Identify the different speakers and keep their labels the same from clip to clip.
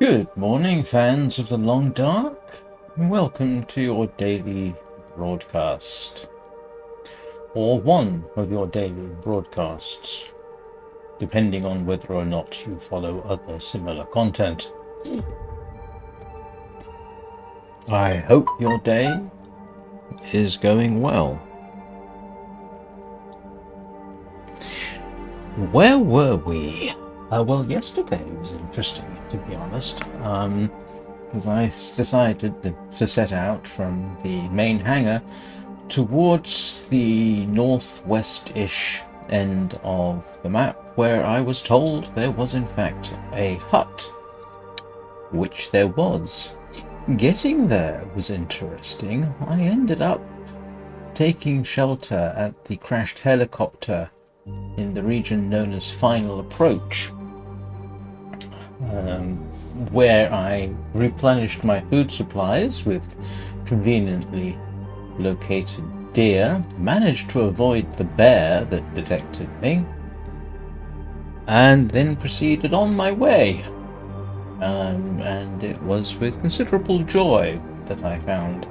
Speaker 1: Good morning, fans of the Long Dark, and welcome to your daily broadcast, or one of your daily broadcasts, depending on whether or not you follow other similar content. I hope your day is going well. Where were we? Well, yesterday was interesting, to be honest, because I decided to set out from the main hangar towards the northwest-ish end of the map, where I was told there was in fact a hut, which there was. Getting there was interesting. I ended up taking shelter at the crashed helicopter in the region known as Final Approach, where I replenished my food supplies with conveniently located deer, managed to avoid the bear that detected me, and then proceeded on my way. And it was with considerable joy that I found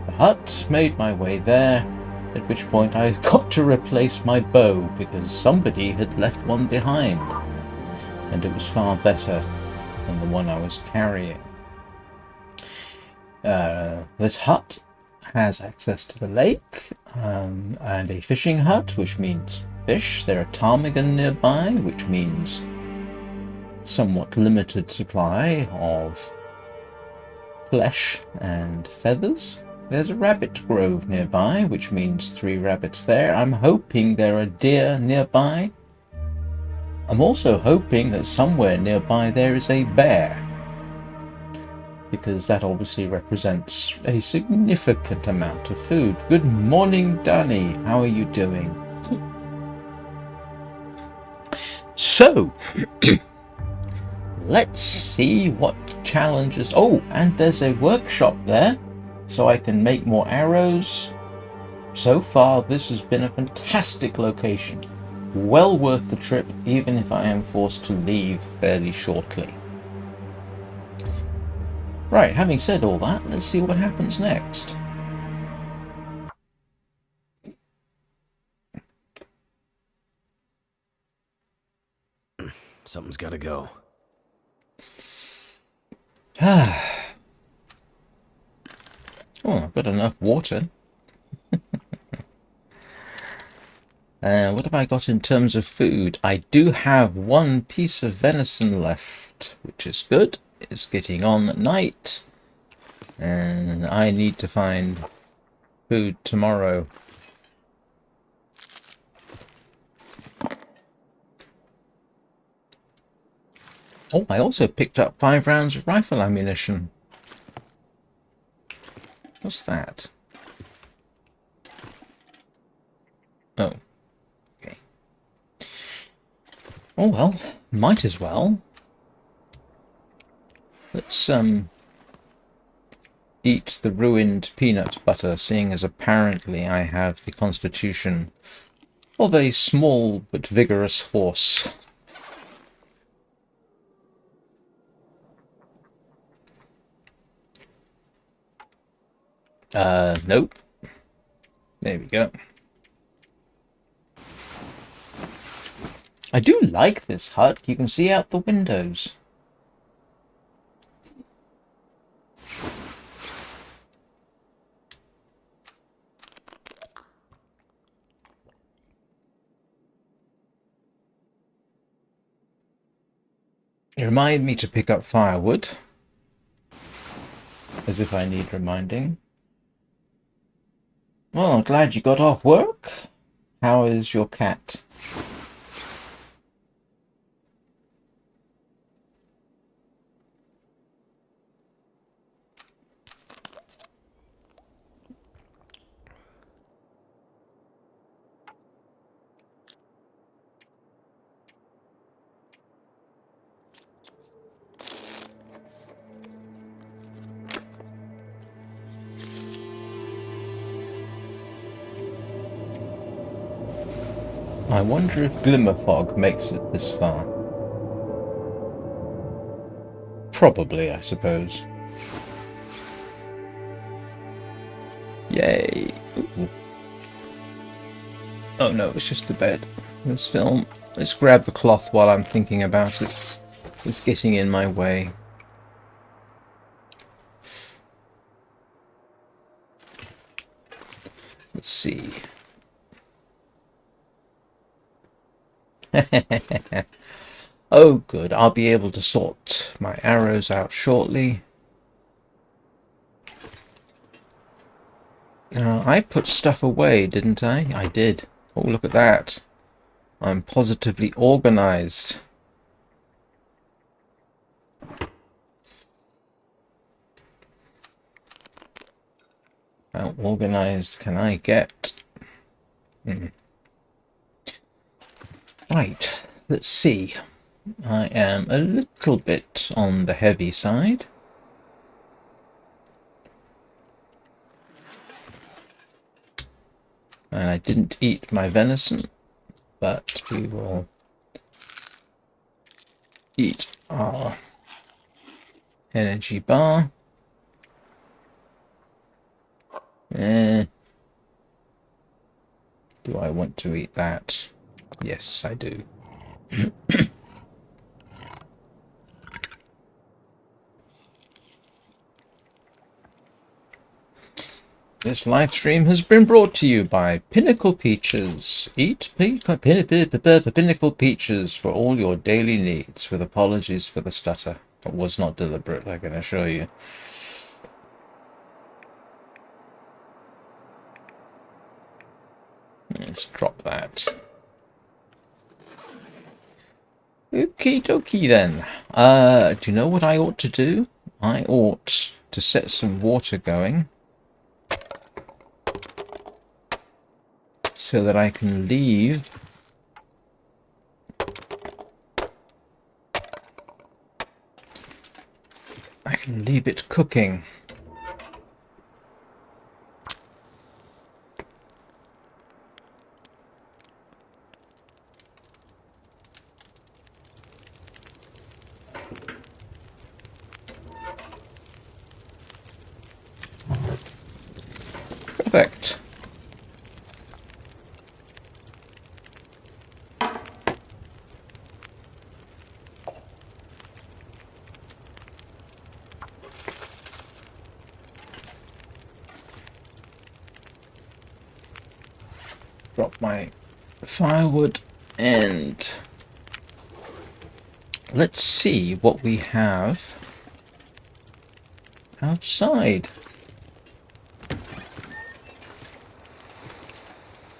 Speaker 1: the hut, made my way there, at which point I got to replace my bow because somebody had left one behind, and it was far better than the one I was carrying. This hut has access to the lake, and a fishing hut, which means fish. There are ptarmigan nearby, which means somewhat limited supply of flesh and feathers. There's a rabbit grove nearby, which means 3 rabbits there. I'm hoping there are deer nearby. I'm also hoping that somewhere nearby there is a bear, because that obviously represents a significant amount of food. Good morning, Danny. How are you doing? So, let's see what challenges... Oh, and there's a workshop there, so I can make more arrows. So far, this has been a fantastic location. Well worth the trip, even if I am forced to leave fairly shortly. Right, having said all that, let's see what happens next.
Speaker 2: Something's gotta go.
Speaker 1: Oh, I've got enough water. What have I got in terms of food? I do have 1 piece of venison left, which is good. It's getting on at night, and I need to find food tomorrow. Oh, I also picked up 5 rounds of rifle ammunition. What's that? Oh. Okay. Oh well, might as well. Let's eat the ruined peanut butter, seeing as apparently I have the constitution of a small but vigorous horse. Nope. There we go. I do like this hut. You can see out the windows. It reminded me to pick up firewood, as if I need reminding. Well, I'm glad you got off work. How is your cat? I wonder if Glimmer Fog makes it this far. Probably, I suppose. Yay! Ooh. Oh no, it's just the bed. This film. Let's grab the cloth while I'm thinking about it. It's getting in my way. Let's see. Oh good, I'll be able to sort my arrows out shortly. I put stuff away, didn't I? I did. Oh, look at that. I'm positively organized. How organized can I get? Right, let's see. I am a little bit on the heavy side. And I didn't eat my venison, but we will eat our energy bar. Do I want to eat that? Yes, I do. This live stream has been brought to you by Pinnacle Peaches. Eat Pinnacle Peaches for all your daily needs, with apologies for the stutter. It was not deliberate, I can assure you. Let's drop that. Okie dokie then. Do you know what I ought to do? I ought to set some water going so that I can leave it cooking. Perfect. Drop my firewood and let's see what we have outside.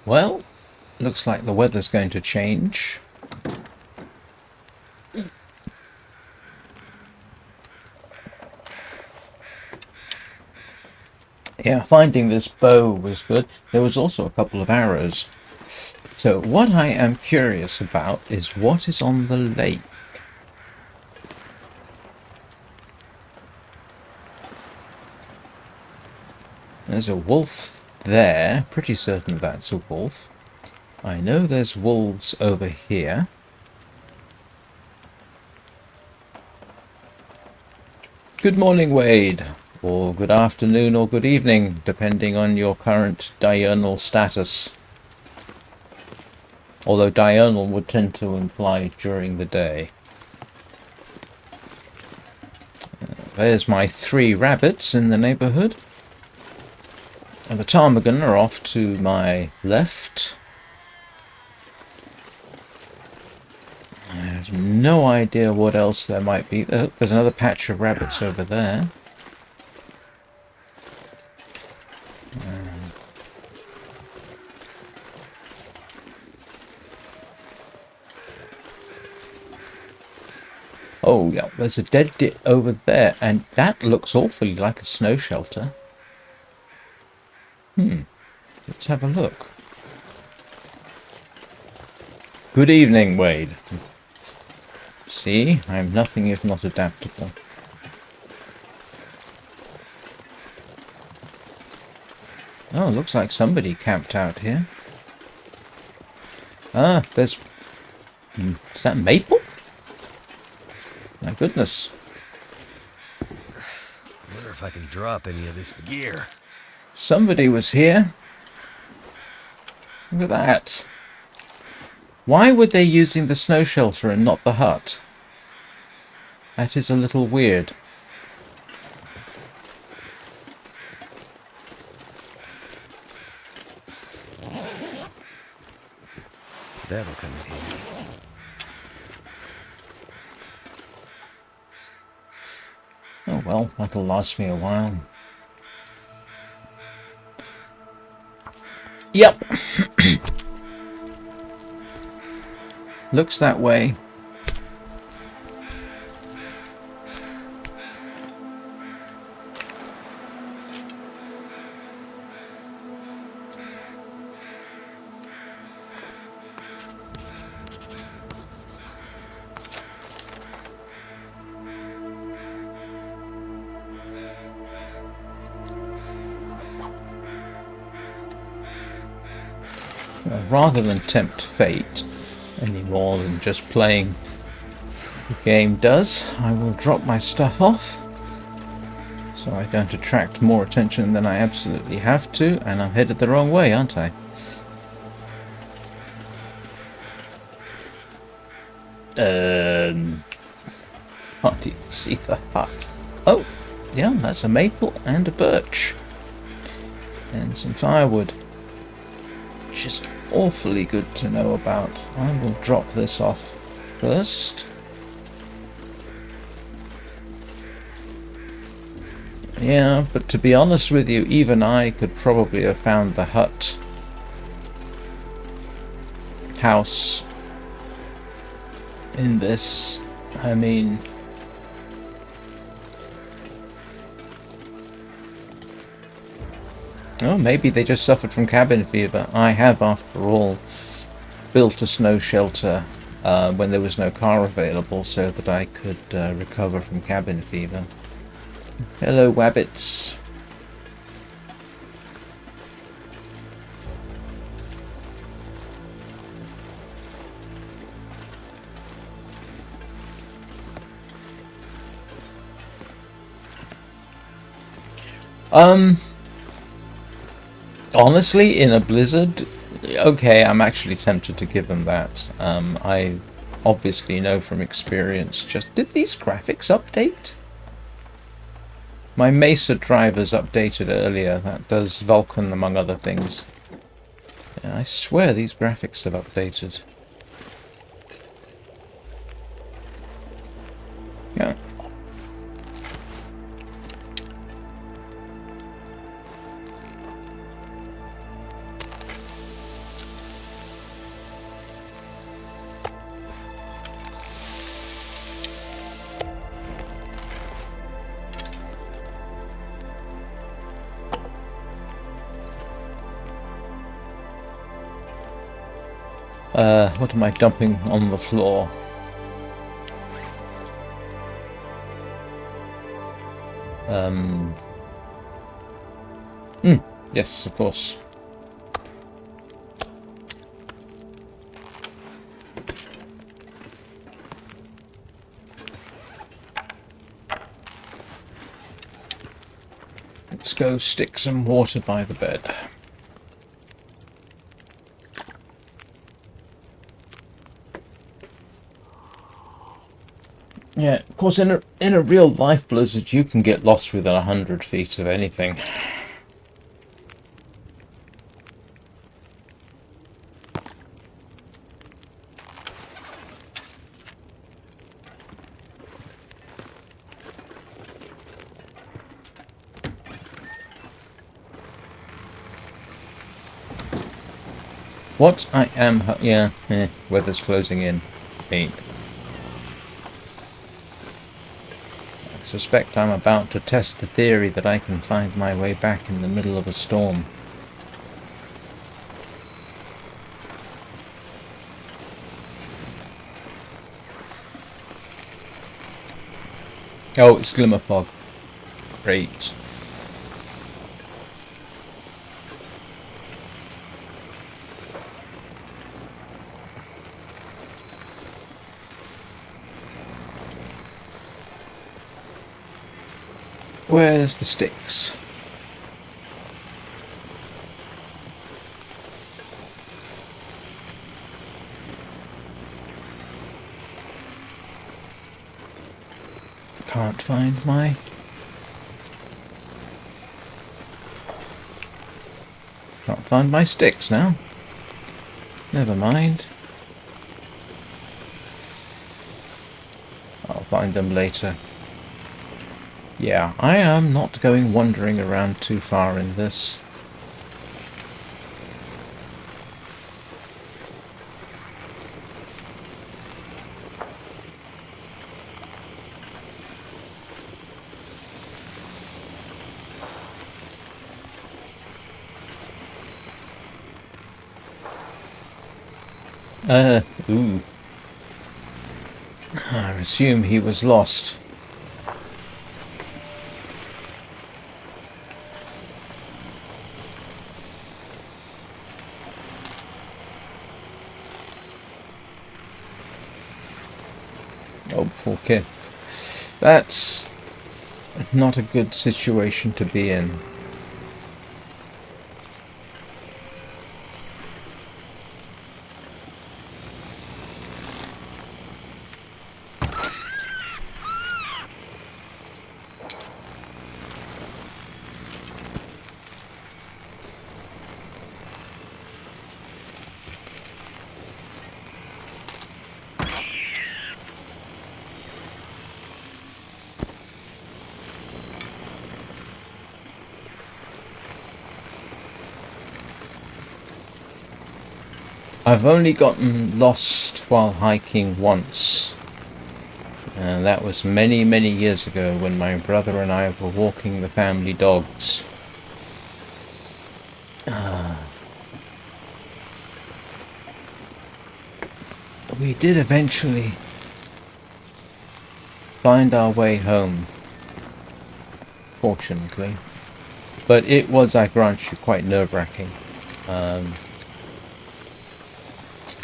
Speaker 1: Well, looks like the weather's going to change. Yeah, finding this bow was good. There was also a couple of arrows. So what I am curious about is what is on the lake. There's a wolf there. Pretty certain that's a wolf. I know there's wolves over here. Good morning, Wade. Or good afternoon or good evening, depending on your current diurnal status. Although diurnal would tend to imply during the day. There's my 3 rabbits in the neighbourhood. And the ptarmigan are off to my left. I have no idea what else there might be. Oh, there's another patch of rabbits over there. Oh, yeah, there's a dead deer over there, and that looks awfully like a snow shelter. Let's have a look. Good evening, Wade. See, I'm nothing if not adaptable. Oh, looks like somebody camped out here. Ah, there's... Is that maple? My goodness.
Speaker 2: wonder if I can drop any of this gear.
Speaker 1: Somebody was here. Look at that. Why were they using the snow shelter and not the hut? That is a little weird.
Speaker 2: That'll come in handy.
Speaker 1: Oh well, that'll last me a while. Yep. Looks that way. Rather than tempt fate any more than just playing the game does, I will drop my stuff off so I don't attract more attention than I absolutely have to, and I'm headed the wrong way, aren't I? Can't even see the hut. Oh, yeah, that's a maple and a birch. And some firewood. Which is awfully good to know about. I will drop this off first. Yeah, but to be honest with you, even I could probably have found the hut house in this. I mean, oh, maybe they just suffered from cabin fever. I have, after all, built a snow shelter when there was no car available so that I could recover from cabin fever. Hello, wabbits. Honestly, in a blizzard, okay, I'm actually tempted to give them that. I obviously know from experience. Just did these graphics update? My Mesa drivers updated earlier. That does Vulkan, among other things. Yeah, I swear these graphics have updated. Yeah. What am I dumping on the floor? Yes, of course. Let's go stick some water by the bed. Yeah, of course, in a real life blizzard, you can get lost within 100 feet of anything. What I am, yeah, weather's closing in. Ain't. I suspect I'm about to test the theory that I can find my way back in the middle of a storm. Oh, it's glimmer fog. Great. Where's the sticks? Can't find my... Can't find my sticks now. Never mind. I'll find them later. Yeah, I am not going wandering around too far in this. Ooh. I assume he was lost. Oh, poor kid. That's not a good situation to be in. I've only gotten lost while hiking once, and that was many, many years ago when my brother and I were walking the family dogs. We did eventually find our way home, fortunately, but it was, I grant you, quite nerve-wracking.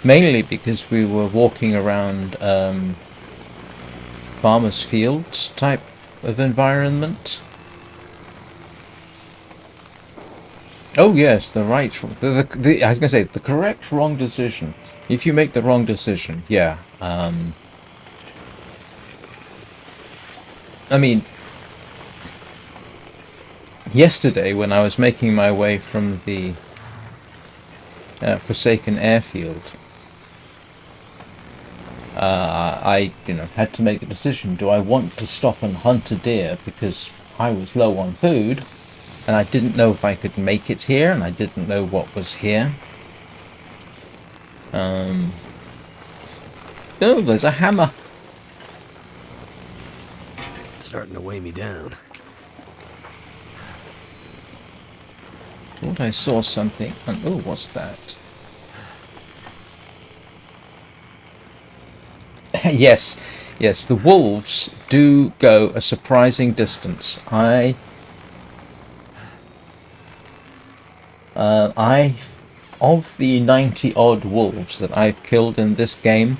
Speaker 1: Mainly because we were walking around farmers' fields type of environment. Oh yes, the right, I was going to say the correct wrong decision. If you make the wrong decision, yeah. I mean, yesterday when I was making my way from the Forsaken airfield, I, had to make a decision. Do I want to stop and hunt a deer because I was low on food, and I didn't know if I could make it here, and I didn't know what was here. Oh, there's a hammer.
Speaker 2: It's starting to weigh me down.
Speaker 1: Thought I saw something. And, oh, what's that? Yes, the wolves do go a surprising distance. Of the 90 odd wolves that I've killed in this game,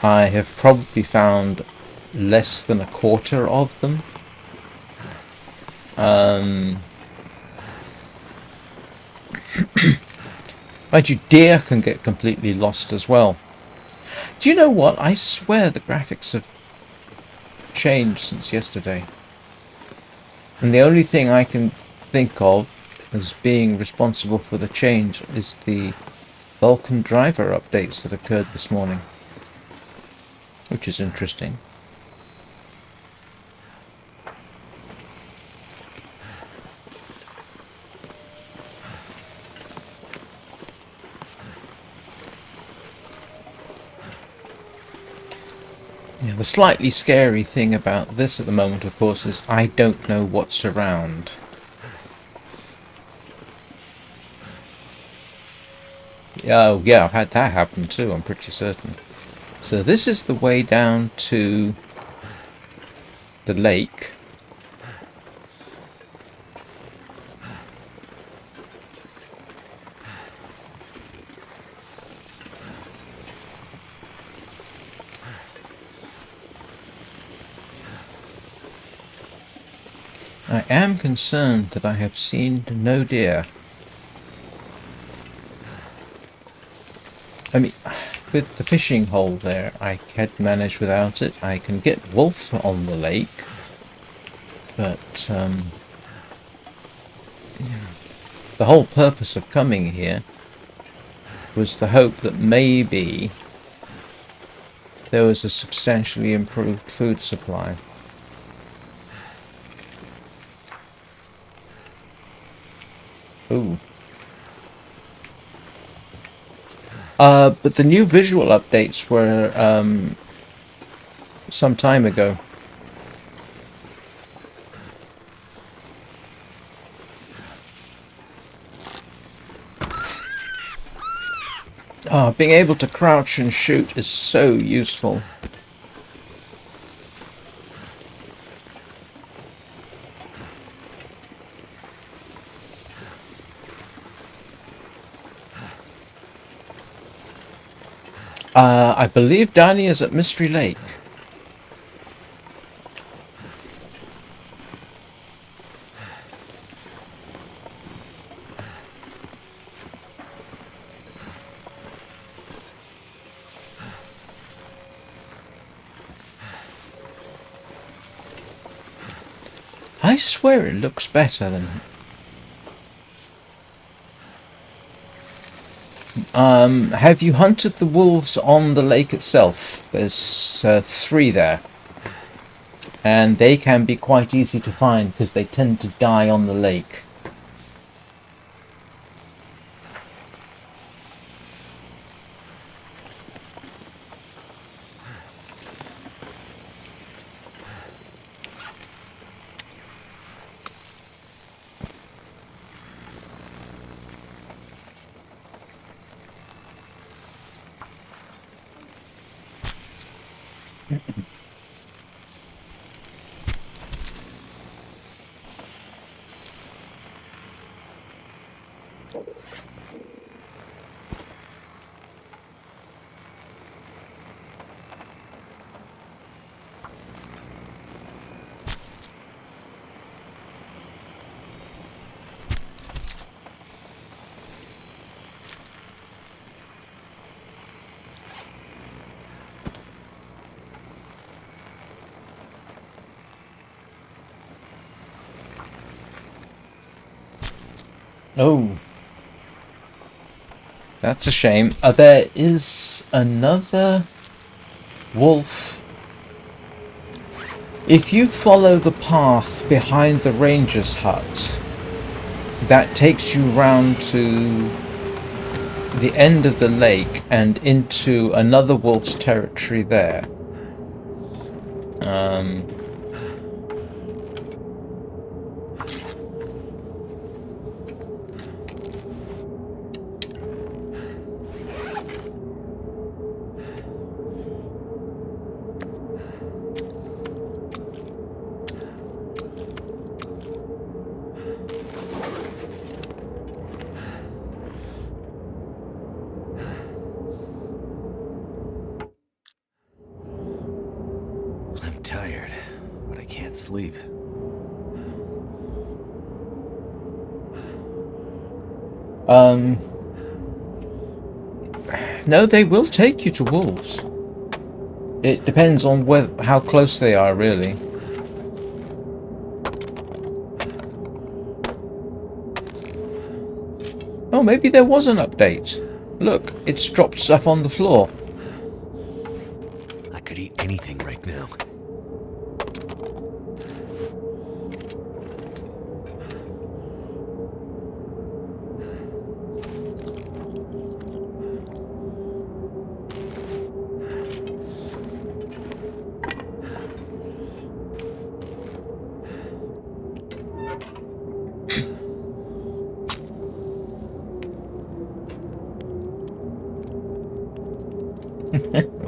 Speaker 1: I have probably found less than a quarter of them. Mind you, deer can get completely lost as well. Do you know what? I swear the graphics have changed since yesterday. And the only thing I can think of as being responsible for the change is the Vulkan driver updates that occurred this morning. Which is interesting. Yeah, the slightly scary thing about this at the moment, of course, is I don't know what's around. Oh, yeah, I've had that happen too, I'm pretty certain. So this is the way down to the lake. I am concerned that I have seen no deer. I mean, with the fishing hole there, I had managed without it. I can get wolf on the lake, but the whole purpose of coming here was the hope that maybe there was a substantially improved food supply. Ooh. But the new visual updates were some time ago. Being able to crouch and shoot is so useful. I believe Danny is at Mystery Lake. I swear it looks better than... have you hunted the wolves on the lake itself? There's 3 there. And they can be quite easy to find because they tend to die on the lake. Oh. That's a shame. There is another wolf. If you follow the path behind the ranger's hut, that takes you round to the end of the lake and into another wolf's territory there.
Speaker 2: I'm tired, but I can't sleep.
Speaker 1: No, they will take you to wolves. It depends on how close they are, really. Oh, maybe there was an update. Look, it's dropped stuff on the floor.
Speaker 2: I could eat anything right now.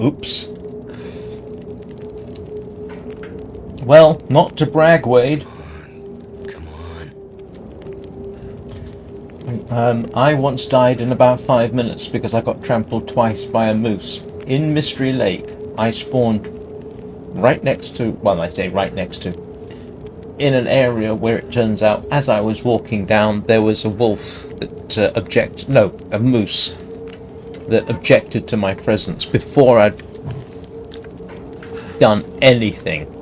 Speaker 1: Oops. Well, not to brag, Wade.
Speaker 2: Come
Speaker 1: on. I once died in about 5 minutes because I got trampled twice by a moose. In Mystery Lake, I spawned right next to... Well, I say right next to... in an area where it turns out, as I was walking down, there was a wolf that a moose that objected to my presence before I'd done anything.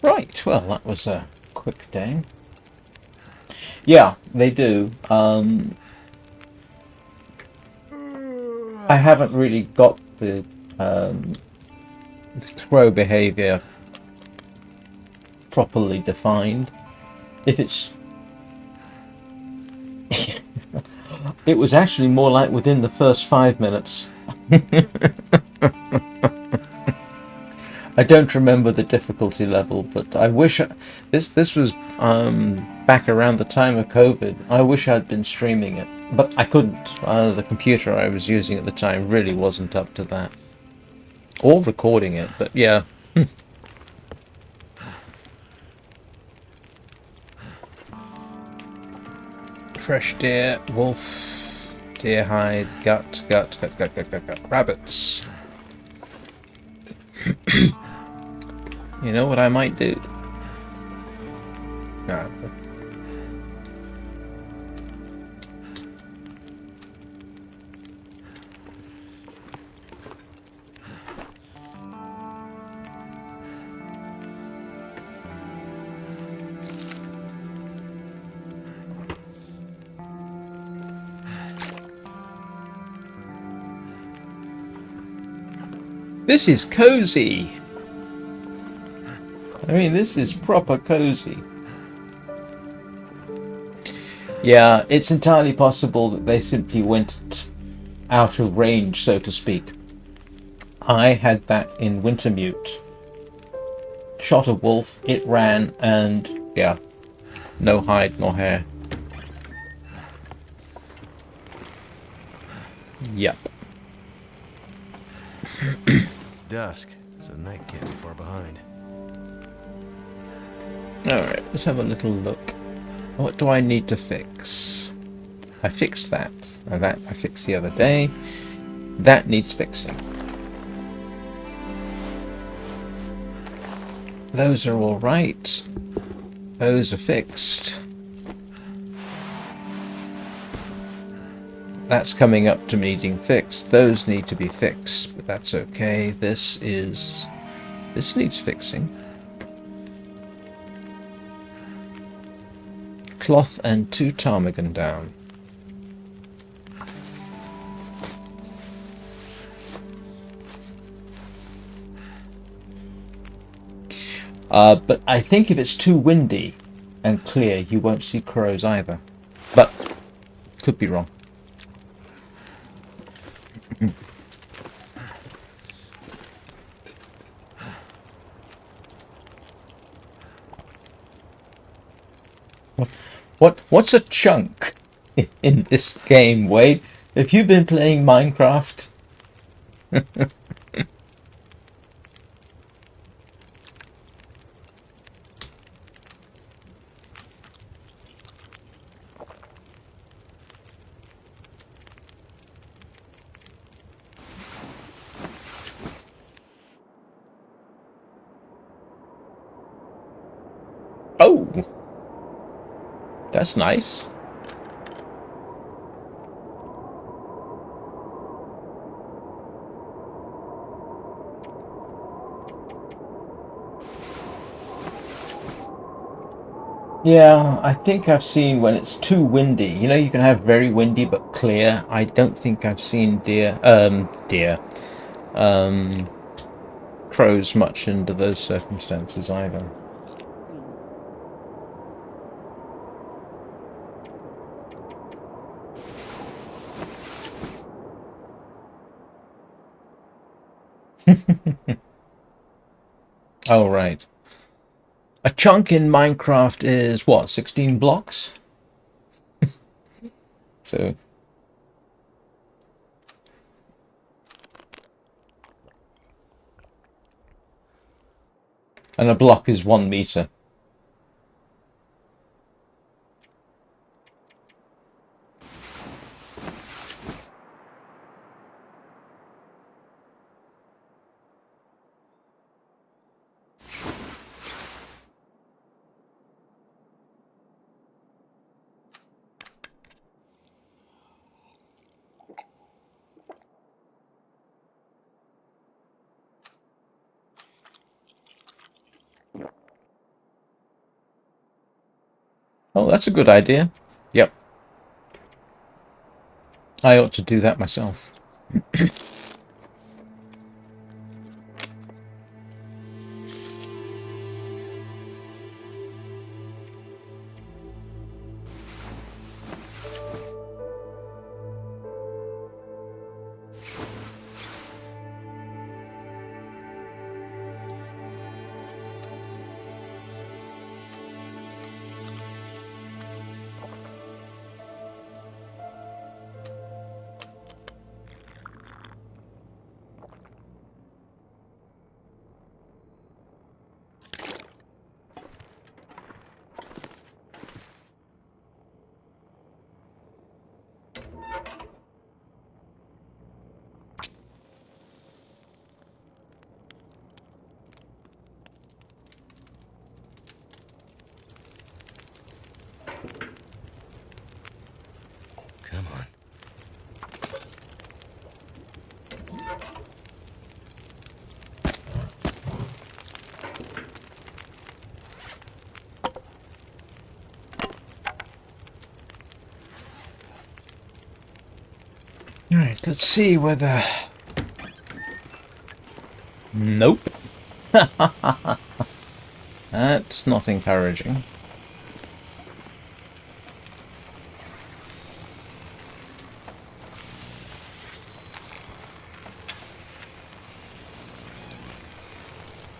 Speaker 1: Right, well, that was a quick day. Yeah, they do. I haven't really got the throw behavior properly defined. If it's... It was actually more like within the first 5 minutes. I don't remember the difficulty level, but I wish this was back around the time of COVID. I wish I'd been streaming it, but I couldn't. The computer I was using at the time really wasn't up to that, or recording it. But yeah. Fresh deer, wolf, deer hide, gut, rabbits. You know what I might do? No. This is cozy. I mean, this is proper cozy. Yeah, it's entirely possible that they simply went out of range, so to speak. I had that in Wintermute. Shot a wolf, it ran, and yeah, no hide nor hair. Yep.
Speaker 2: It's dusk, so night can't be far behind.
Speaker 1: Alright, let's have a little look. What do I need to fix? I fixed that. Now that I fixed the other day. That needs fixing. Those are all right. Those are fixed. That's coming up to needing fixed. Those need to be fixed, but that's okay. This needs fixing. Cloth and 2 ptarmigan down. But I think if it's too windy and clear, you won't see crows either. But could be wrong. What's a chunk in this game, Wade? Have you been playing Minecraft? Oh! That's nice. Yeah, I think I've seen when it's too windy. You know, you can have very windy but clear. I don't think I've seen um, crows much under those circumstances either. Oh, right. A chunk in Minecraft is what, 16 blocks? So, and a block is 1 meter. Oh, that's a good idea. Yep, I ought to do that myself.
Speaker 2: Come on.
Speaker 1: Alright, let's see whether... Nope. That's not encouraging.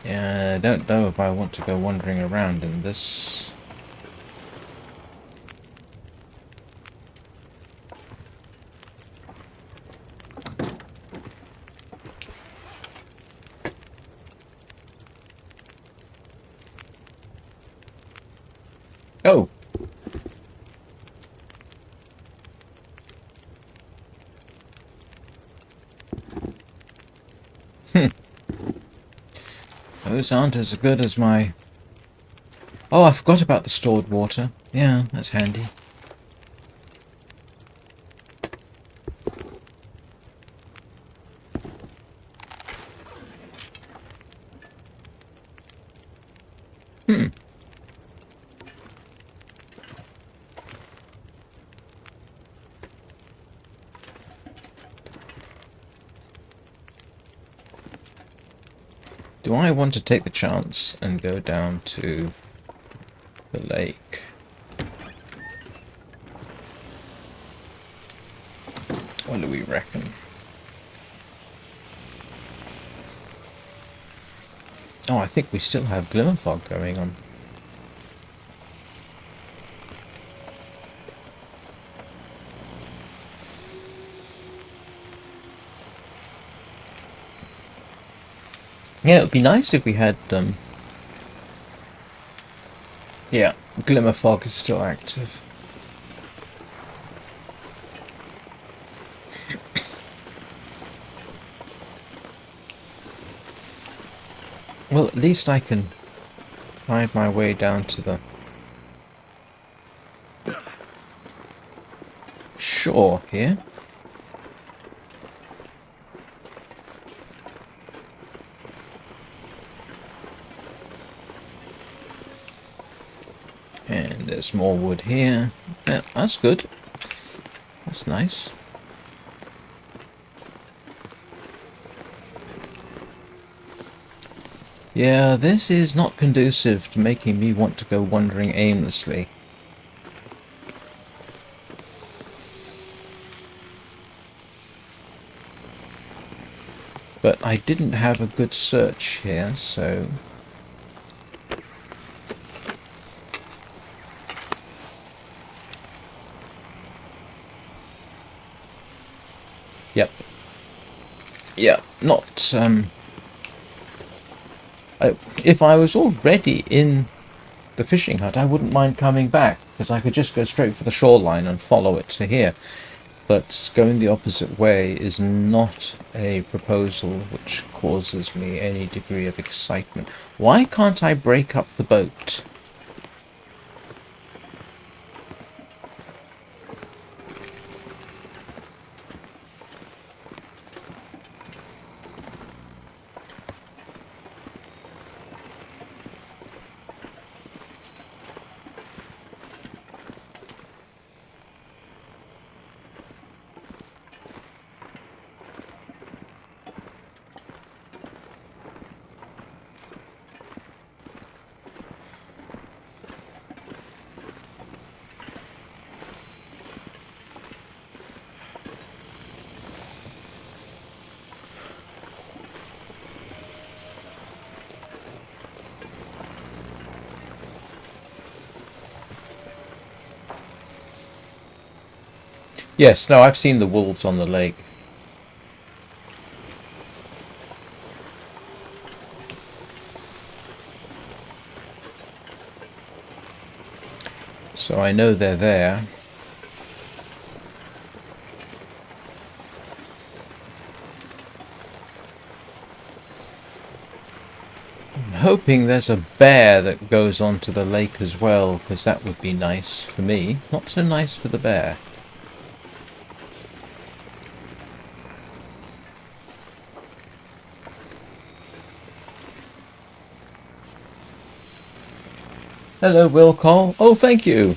Speaker 1: Yeah, I don't know if I want to go wandering around in this. Oh! Those aren't as good as my... Oh, I forgot about the stored water. Yeah, that's handy. Hmm. Do I want to take the chance and go down to the lake? What do we reckon? Oh, I think we still have glimmer fog going on. Yeah, it would be nice if we had yeah, glimmer fog is still active. Well, at least I can find my way down to the shore here. And There's more wood here. Yeah, that's good. That's nice. Yeah, this is not conducive to making me want to go wandering aimlessly. But I didn't have a good search here, so... Yep. Yeah, not... if I was already in the fishing hut, I wouldn't mind coming back, because I could just go straight for the shoreline and follow it to here. But going the opposite way is not a proposal which causes me any degree of excitement. Why can't I break up the boat? Yes, no, I've seen the wolves on the lake. So I know they're there. I'm hoping there's a bear that goes onto the lake as well, because that would be nice for me. Not so nice for the bear. Hello, Will Cole. Oh, thank you.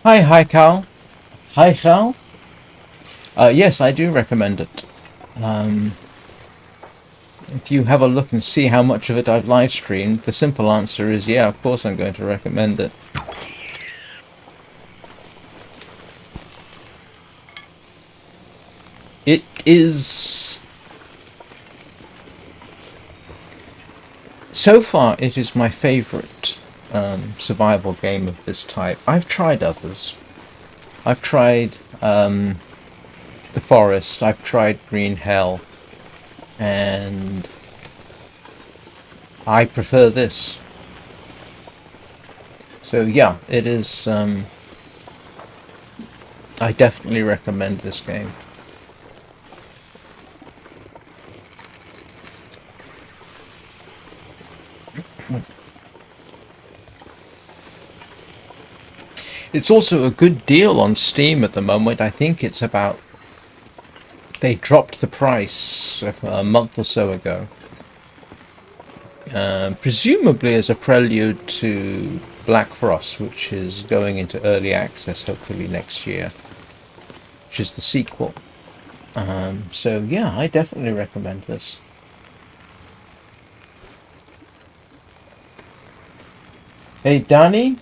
Speaker 1: Hi, Cal. Hi, Cal. Yes, I do recommend it. If you have a look and see how much of it I've live streamed, the simple answer is yeah, of course I'm going to recommend it. It is... So far, it is my favourite survival game of this type. I've tried others. I've tried The Forest, I've tried Green Hell, and I prefer this. So yeah, it is... I definitely recommend this game. It's also a good deal on Steam at the moment. I think it's about... They dropped the price a month or so ago. Presumably as a prelude to Black Frost, which is going into early access hopefully next year. Which is the sequel. So yeah, I definitely recommend this. Hey Danny,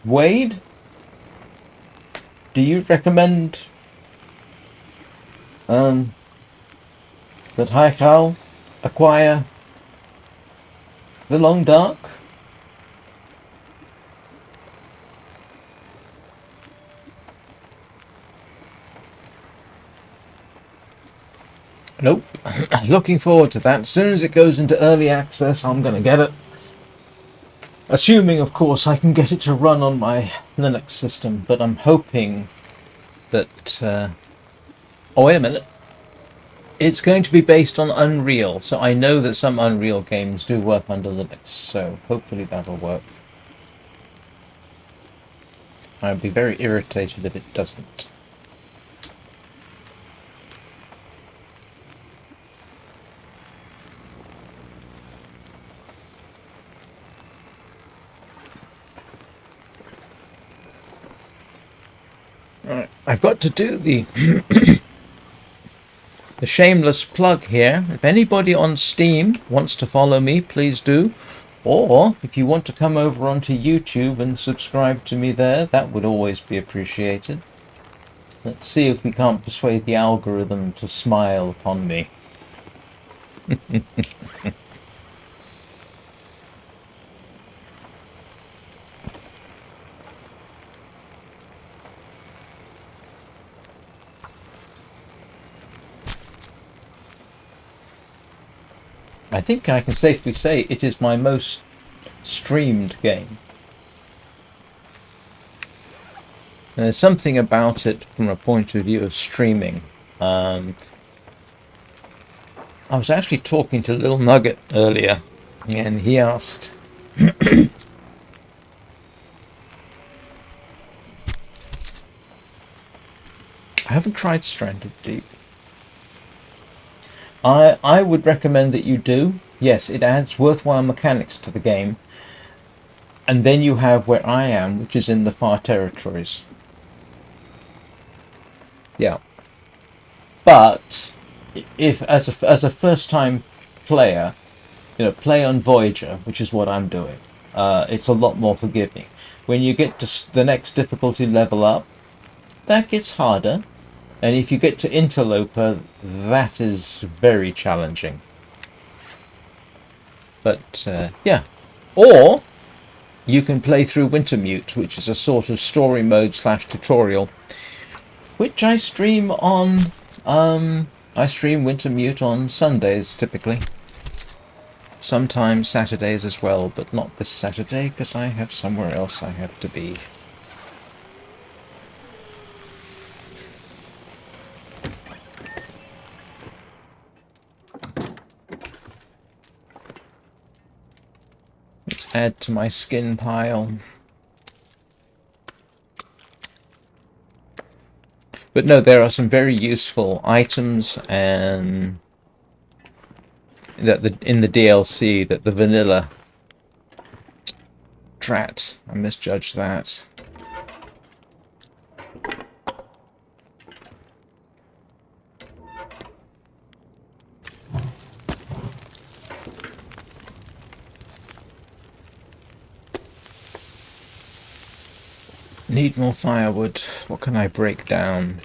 Speaker 1: Wade, do you recommend that Haikal acquire the Long Dark? Nope. Looking forward to that. As soon as it goes into early access, I'm going to get it. Assuming, of course, I can get it to run on my Linux system, but I'm hoping that... Oh, wait a minute. It's going to be based on Unreal, so I know that some Unreal games do work under Linux, so hopefully that'll work. I'd be very irritated if it doesn't. Alright, I've got to do the the shameless plug here. If anybody on Steam wants to follow me, please do. Or if you want to come over onto YouTube and subscribe to me there, that would always be appreciated. Let's see if we can't persuade the algorithm to smile upon me. I think I can safely say it is my most streamed game. And there's something about it from a point of view of streaming. I was actually talking to Little Nugget earlier, and he asked... I haven't tried Stranded Deep. I would recommend that you do. Yes, it adds worthwhile mechanics to the game. And then you have where I am, which is in the far territories. Yeah. But if as a first time player, play on Voyager, which is what I'm doing, it's a lot more forgiving. When you get to the next difficulty level up, that gets harder. And if you get to Interloper, that is very challenging. But, yeah. Or you can play through Wintermute, which is a sort of story mode / tutorial, which I stream on... I stream Wintermute on Sundays, typically. Sometimes Saturdays as well, but not this Saturday, because I have somewhere else I have to be. Let's add to my skin pile. But no, there are some very useful items and that in the DLC that the vanilla drat. I misjudged that. Need more firewood. What can I break down?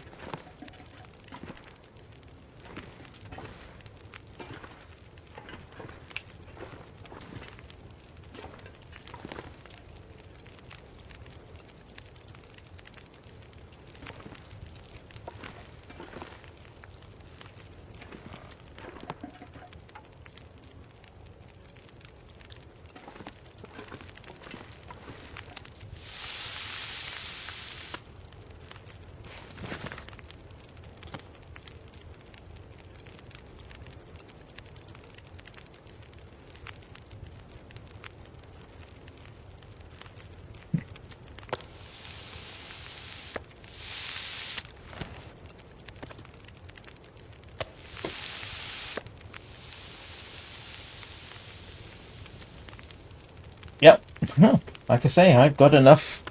Speaker 1: Yep. Well, like I say, I've got enough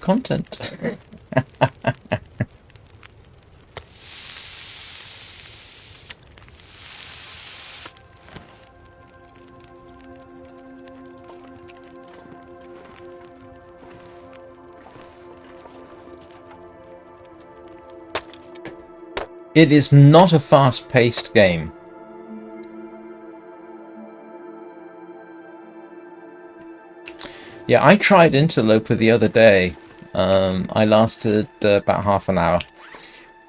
Speaker 1: content. It is not a fast-paced game. Yeah, I tried Interloper the other day. I lasted about half an hour.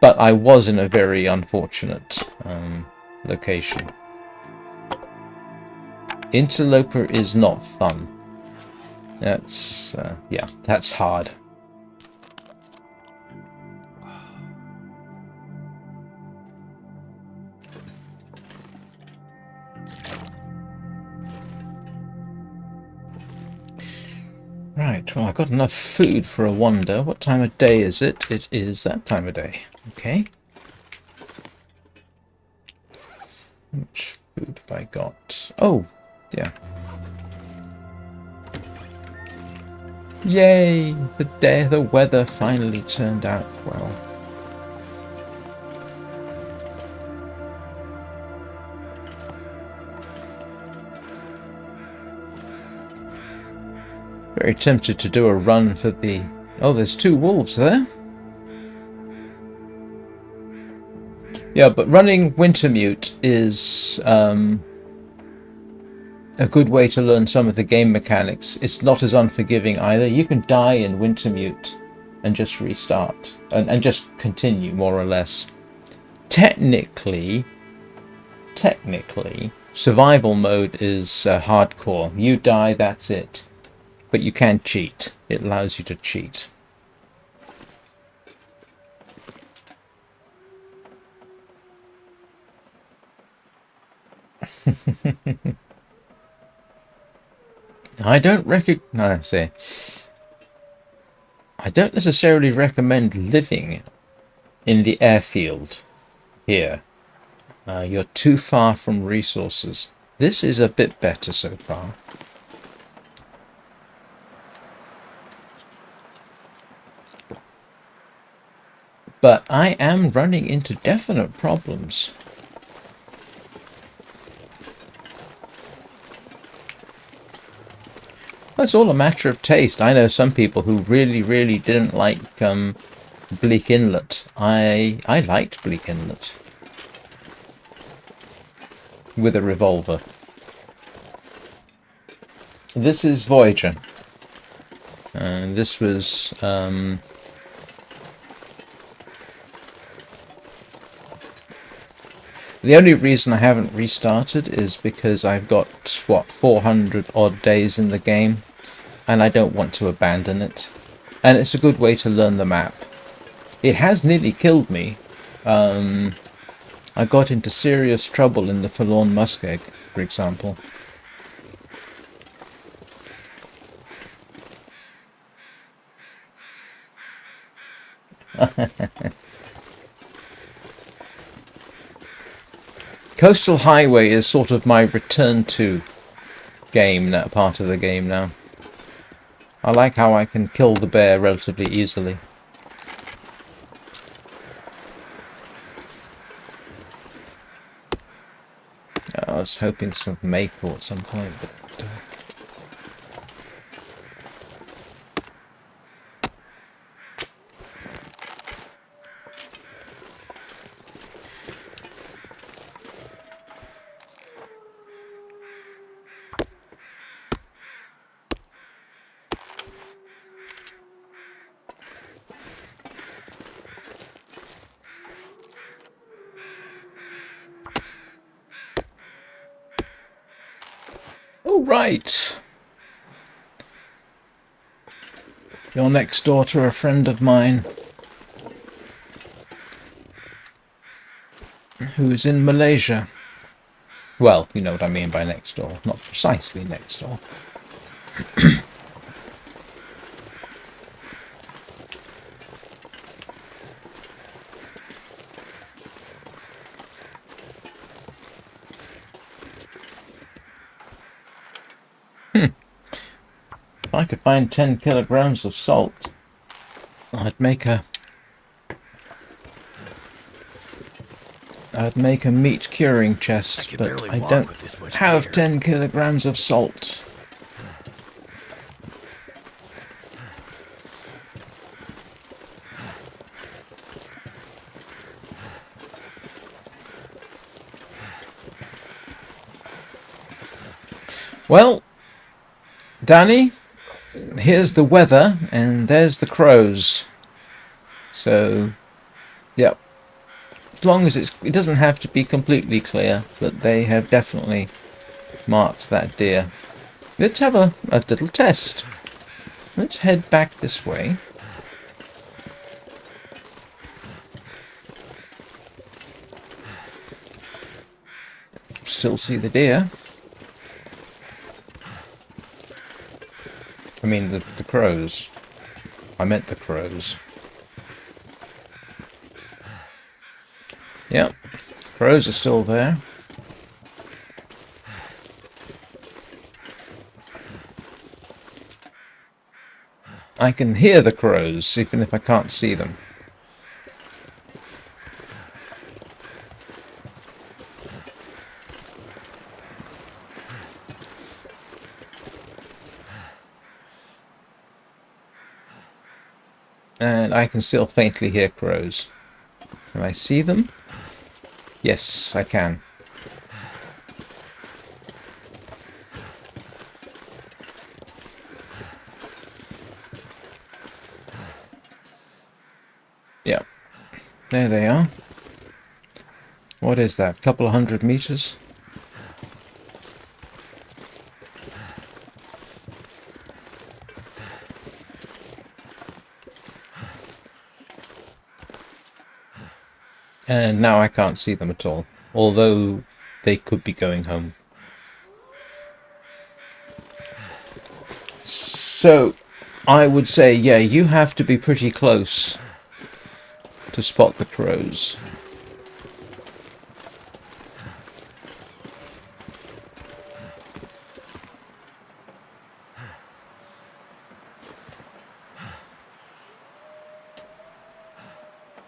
Speaker 1: But I was in a very unfortunate location. Interloper is not fun. That's, yeah, that's hard. Right, well, I've got enough food for a wonder. What time of day is it? It is that time of day. Okay. How much food have I got? Oh, yeah. Yay! The weather finally turned out well. Very tempted to do a run for the... Oh, there's 2 wolves there. Yeah, but running Wintermute is a good way to learn some of the game mechanics. It's not as unforgiving either. You can die in Wintermute and just restart. And just continue, more or less. Technically, survival mode is hardcore. You die, that's it. But you can cheat. It allows you to cheat. I don't necessarily recommend living in the airfield here. You're too far from resources. This is a bit better so far. But I am running into definite problems. Well, it's all a matter of taste. I know some people who really didn't like Bleak Inlet. I liked Bleak Inlet. With a revolver. This is Voyager. And this was... The only reason I haven't restarted is because I've got, what, 400 odd days in the game, and I don't want to abandon it. And it's a good way to learn the map. It has nearly killed me. I got into serious trouble in the Forlorn Muskeg, for example. Coastal Highway is sort of my return to game, that part of the game now. I like how I can kill the bear relatively easily. I was hoping some maple at some point, but... Oh, right. You're next door to a friend of mine who's in Malaysia. Well, you know what I mean by next door. Not precisely next door. If I could find 10 kilograms of salt, I'd make a meat curing chest, but I don't have 10 kilograms of salt. Well, Danny, here's the weather, and there's the crows. So, yep, As long as it doesn't have to be completely clear, but they have definitely marked that deer. Let's have a little test. Let's head back this way. Still see the deer. I mean the crows. I meant the crows. Yep, crows are still there. I can hear the crows, even if I can't see them. And I can still faintly hear crows. Can I see them? Yes, I can. Yeah, there they are. What is that? Couple of 100 meters? And now I can't see them at all, although they could be going home. So, I would say, yeah, you have to be pretty close to spot the crows.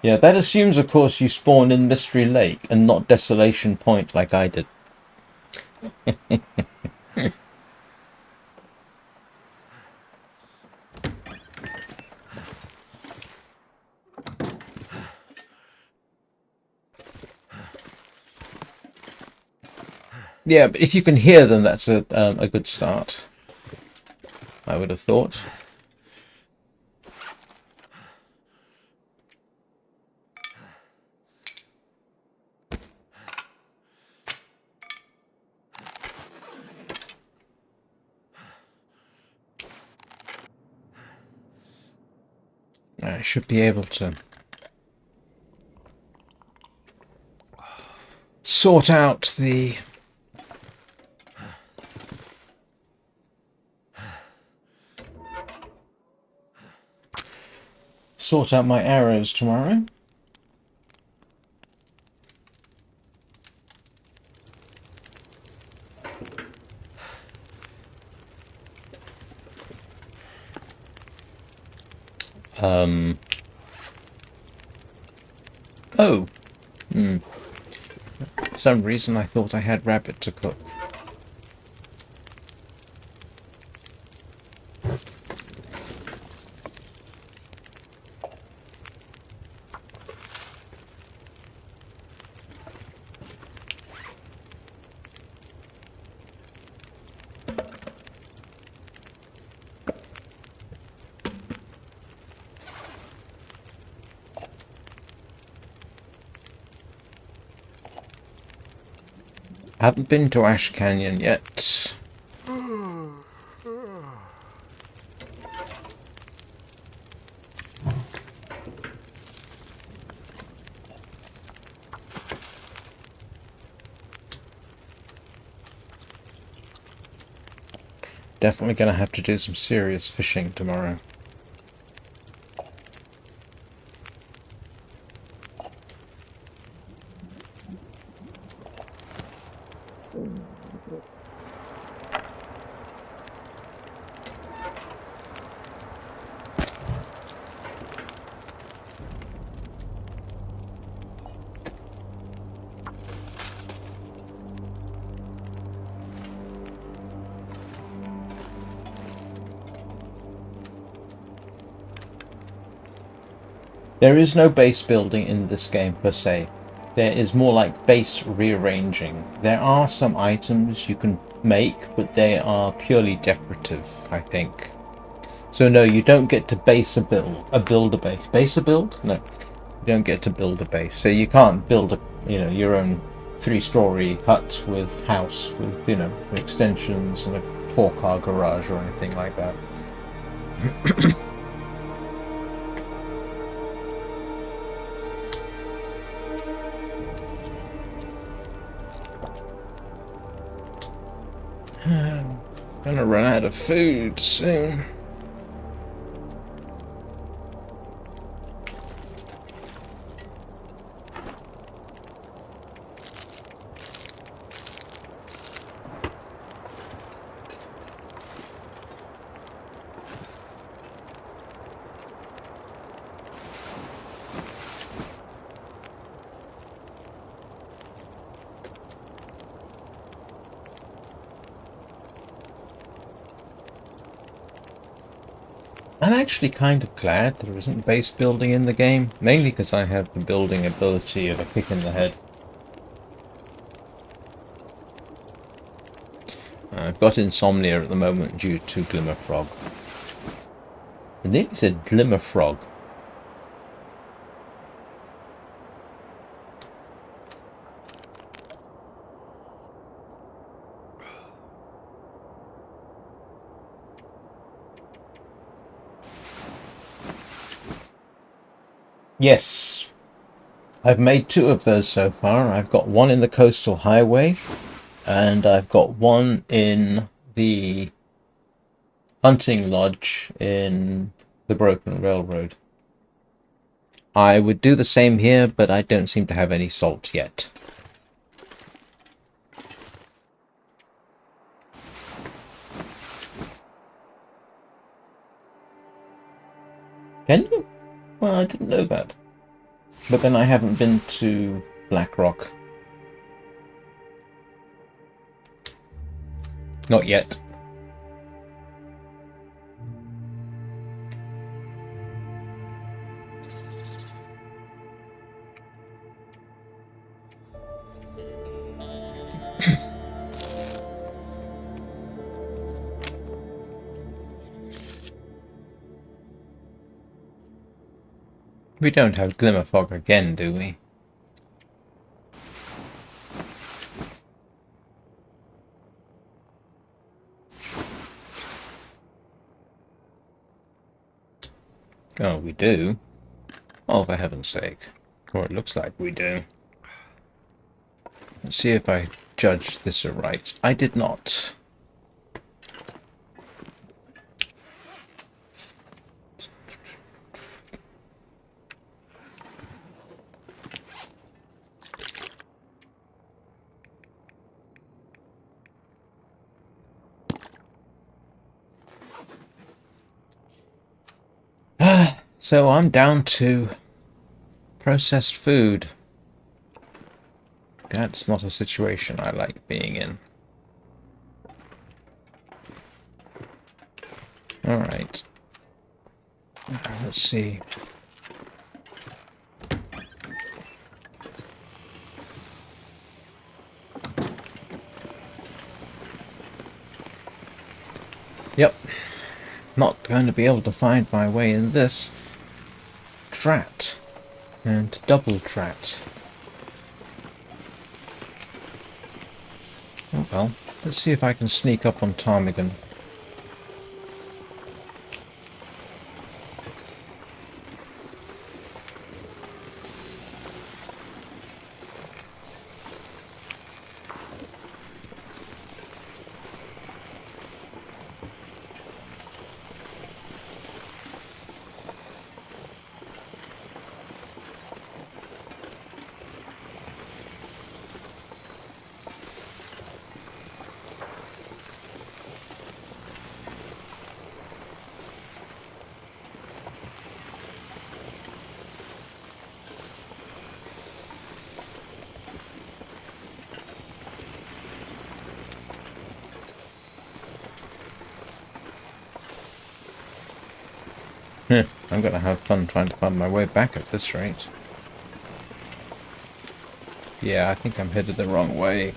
Speaker 1: Yeah, that assumes, of course, you spawn in Mystery Lake and not Desolation Point like I did. Yeah, but if you can hear them, that's a good start, I would have thought. I should be able to sort out the my arrows tomorrow. Oh. For some reason I thought I had rabbit to cook. I haven't been to Ash Canyon yet. Definitely gonna have to do some serious fishing tomorrow. There is no base building in this game per se. There is more like base rearranging. There are some items you can make, but they are purely decorative, I think. So no, you don't get to build a base. Base a build? No. You don't get to build a base, so you can't build your own 3-story hut with house with extensions and a 4-car garage or anything like that. I'm gonna run out of food soon. I'm actually kind of glad there isn't base building in the game, mainly because I have the building ability of a kick in the head. I've got insomnia at the moment due to Glimmer Frog. I nearly said Glimmer Frog. Yes, I've made 2 of those so far. I've got one in the coastal highway, and I've got one in the hunting lodge in the Broken Railroad. I would do the same here, but I don't seem to have any salt yet. Can you? Well, I didn't know that. But then I haven't been to Black Rock. Not yet. We don't have Glimmer Fog again, do we? Oh, we do? Oh, for heaven's sake. Or it looks like we do. Let's see if I judged this aright. I did not. So I'm down to processed food. That's not a situation I like being in. Alright. Let's see. Yep. Not going to be able to find my way in this. Trat. And double trat. Oh well. Let's see if I can sneak up on ptarmigan. I'm gonna have fun trying to find my way back at this rate. Yeah, I think I'm headed the wrong way.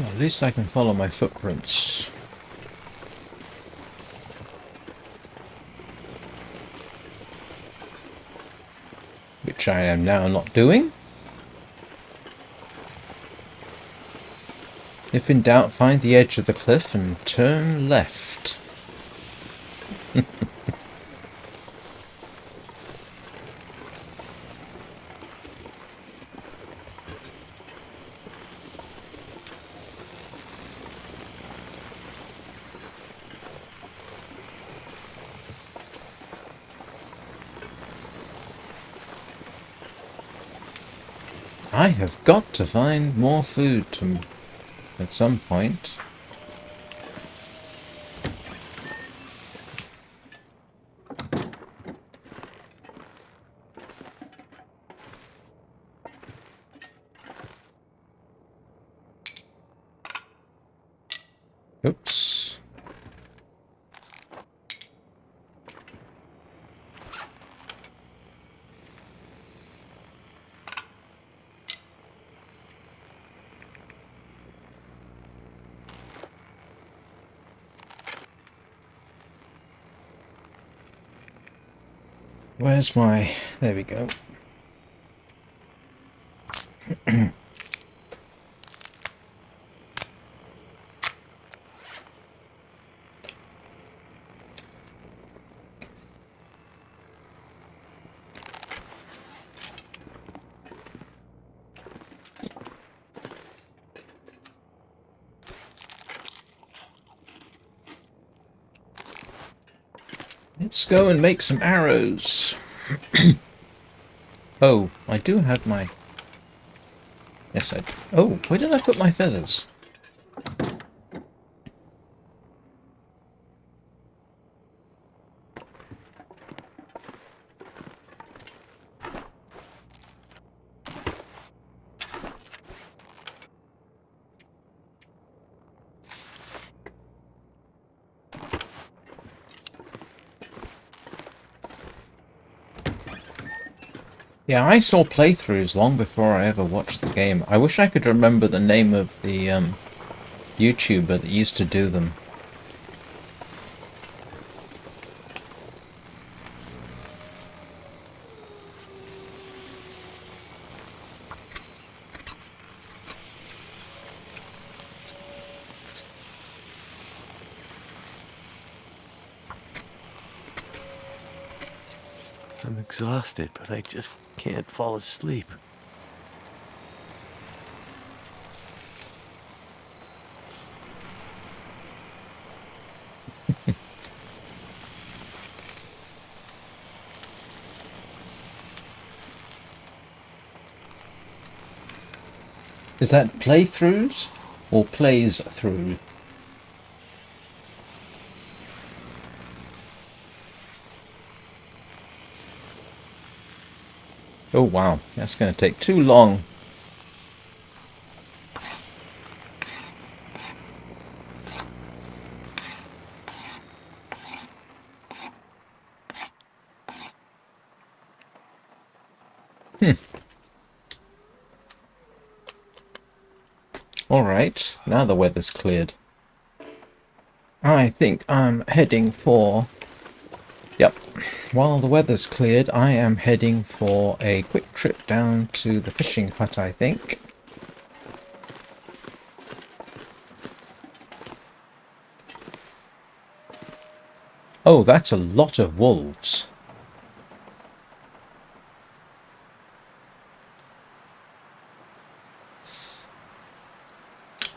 Speaker 1: Oh, At least I can follow my footprints. Which I am now not doing. If in doubt, find the edge of the cliff and turn left. I have got to find more food at some point. Oops. Where's my... There we go. Let's go and make some arrows. Oh, I do have my... Yes, I do. Oh, where did I put my feathers? Yeah, I saw playthroughs long before I ever watched the game. I wish I could remember the name of the YouTuber that used to do them.
Speaker 2: I'm exhausted, but I just can't fall asleep.
Speaker 1: Is that playthroughs or plays through? Oh wow, that's going to take too long. Alright, now the weather's cleared. I think I'm heading for... Yep, while the weather's cleared, I am heading for a quick trip down to the fishing hut, I think. Oh, that's a lot of wolves.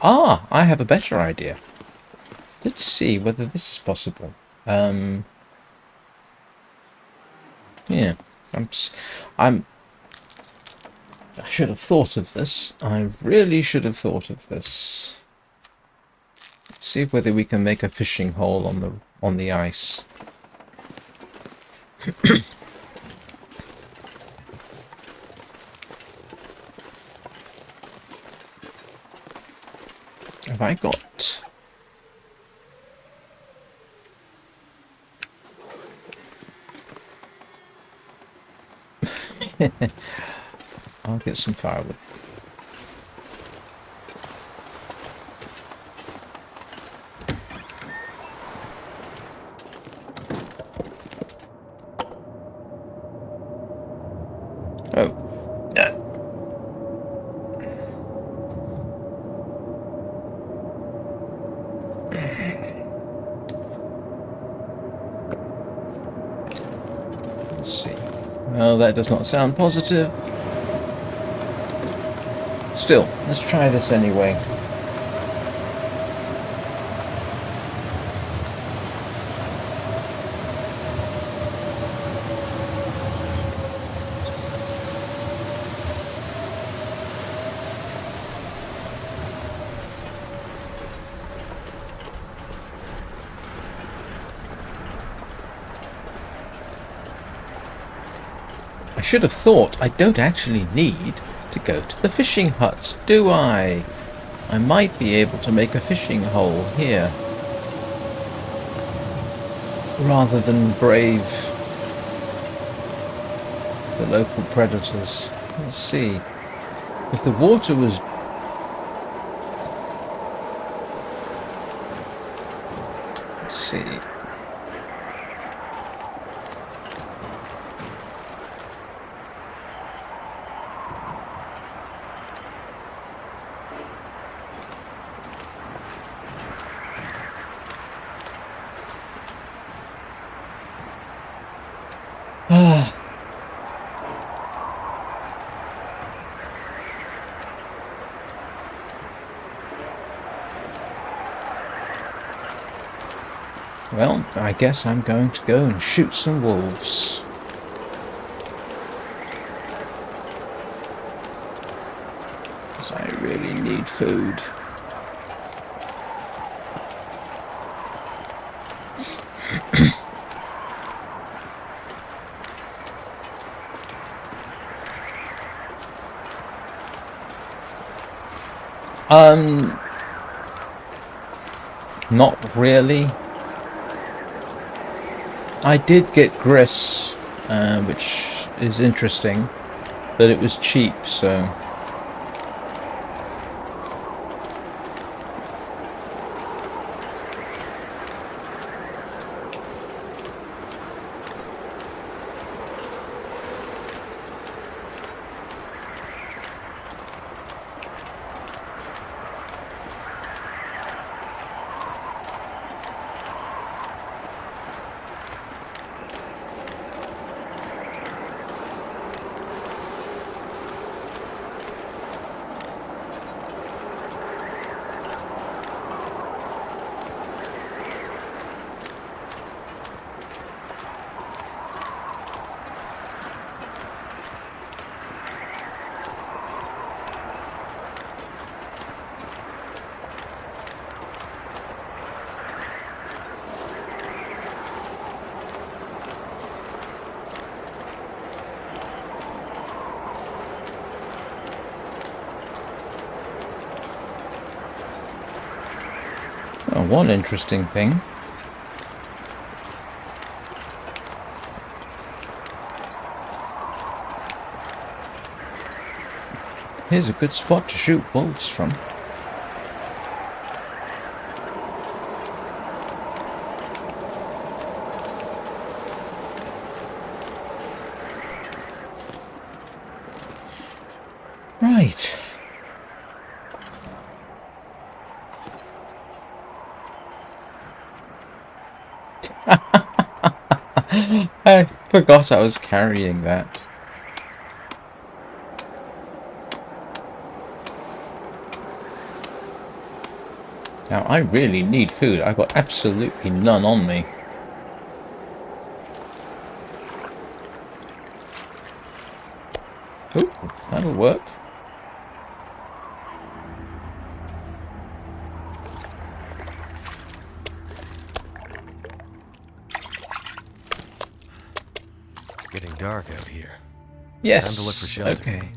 Speaker 1: Ah, I have a better idea. Let's see whether this is possible. Yeah, I should have thought of this. I really should have thought of this. Let's see whether we can make a fishing hole on the ice. Have I got... I'll get some firewood. Let's see. Well, that does not sound positive. Still, let's try this anyway. I should have thought I don't actually need to go to the fishing hut, do I? I might be able to make a fishing hole here, rather than brave the local predators. Let's see. If the water was... Let's see. Well, I guess I'm going to go and shoot some wolves. Because I really need food. Not really. I did get grist, which is interesting, but it was cheap, so... Oh, one interesting thing. Here's a good spot to shoot wolves from. Right. I forgot I was carrying that. Now, I really need food. I've got absolutely none on me. Ooh, that'll work.
Speaker 2: It's getting dark out here.
Speaker 1: Yes.
Speaker 2: Time to look for shelter.
Speaker 1: Okay.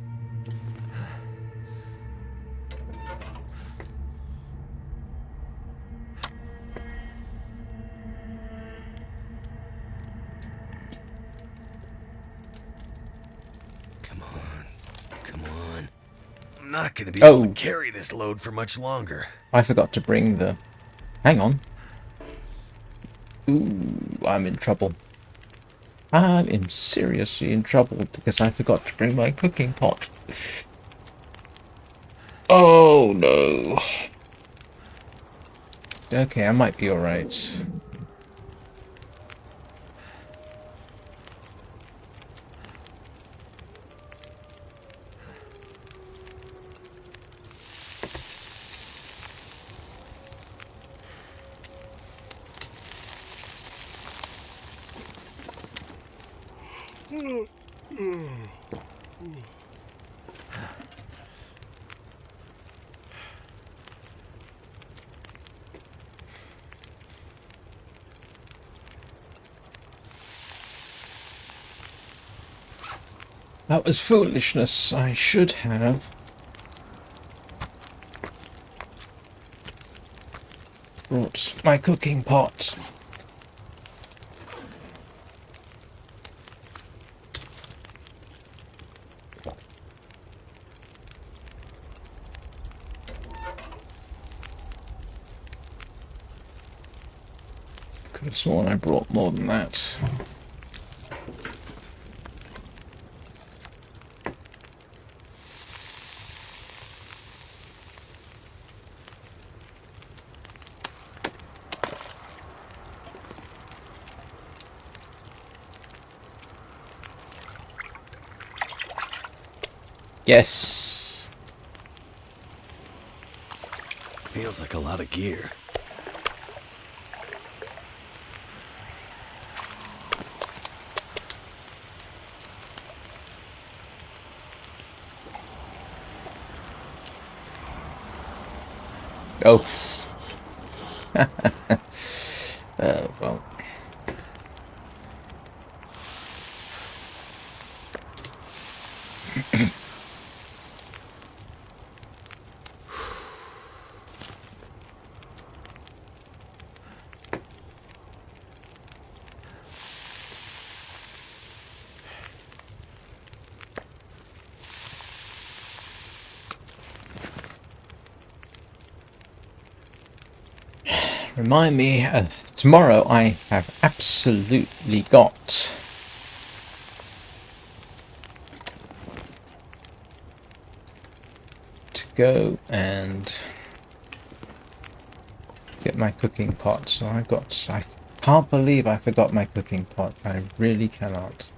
Speaker 2: I'm not going to be able to carry this load for much longer.
Speaker 1: I forgot to bring the... Hang on. Ooh, I'm in trouble. I am seriously in trouble because I forgot to bring my cooking pot. Oh no. Okay, I might be alright. That was foolishness. I should have brought my cooking pot. Could have sworn I brought more than that. Yes.
Speaker 2: Feels like a lot of gear.
Speaker 1: Oh. Well. Remind me, tomorrow I have absolutely got to go and get my cooking pot. So I can't believe I forgot my cooking pot. I really cannot.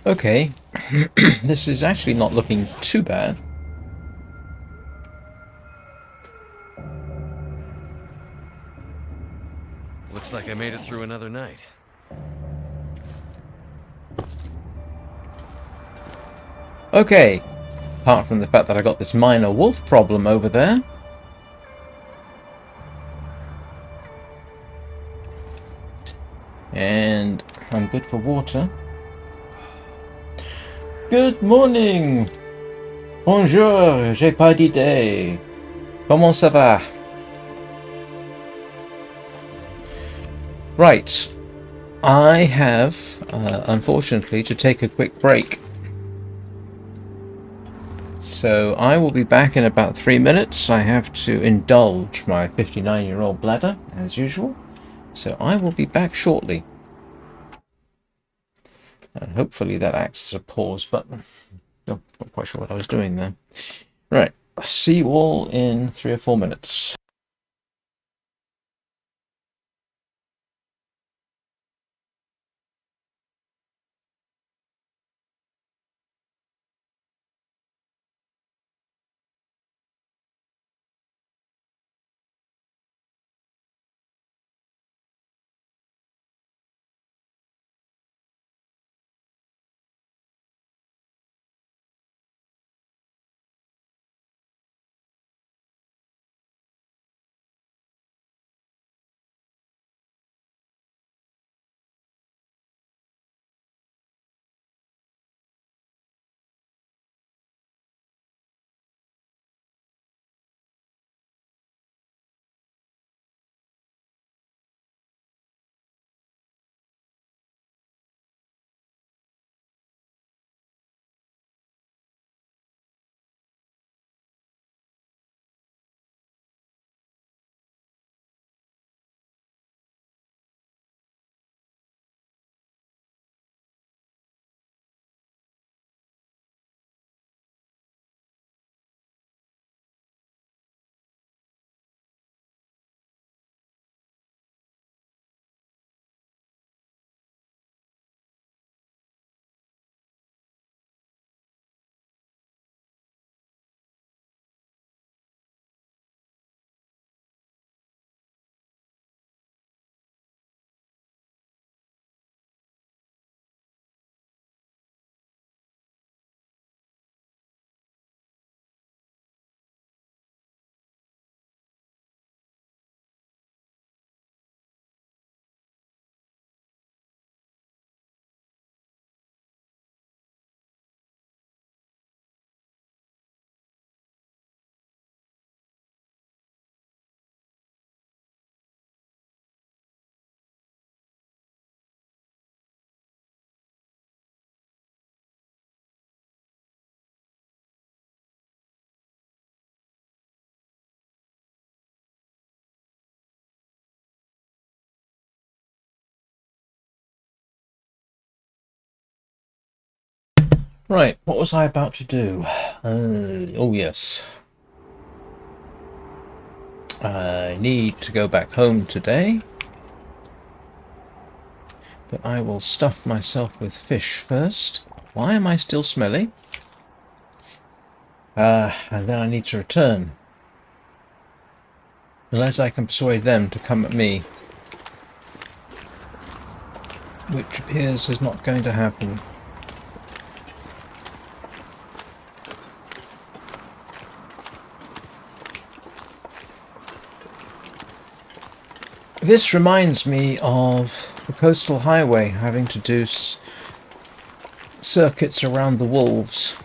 Speaker 1: Okay, this is actually not looking too bad.
Speaker 2: Looks like I made it through another night.
Speaker 1: Okay, apart from the fact that I got this minor wolf problem over there. And I'm good for water. Good morning! Bonjour, j'ai pas d'idée. Comment ça va? Right, I have, unfortunately, to take a quick break. So I will be back in about 3 minutes. I have to indulge my 59-year-old bladder, as usual. So I will be back shortly. And hopefully that acts as a pause button. Oh, not quite sure what I was doing there. Right, I'll see you all in 3 or 4 minutes. Right, what was I about to do? Oh yes. I need to go back home today. But I will stuff myself with fish first. Why am I still smelly? And then I need to return. Unless I can persuade them to come at me. Which appears is not going to happen. This reminds me of the coastal highway having to do circuits around the wolves.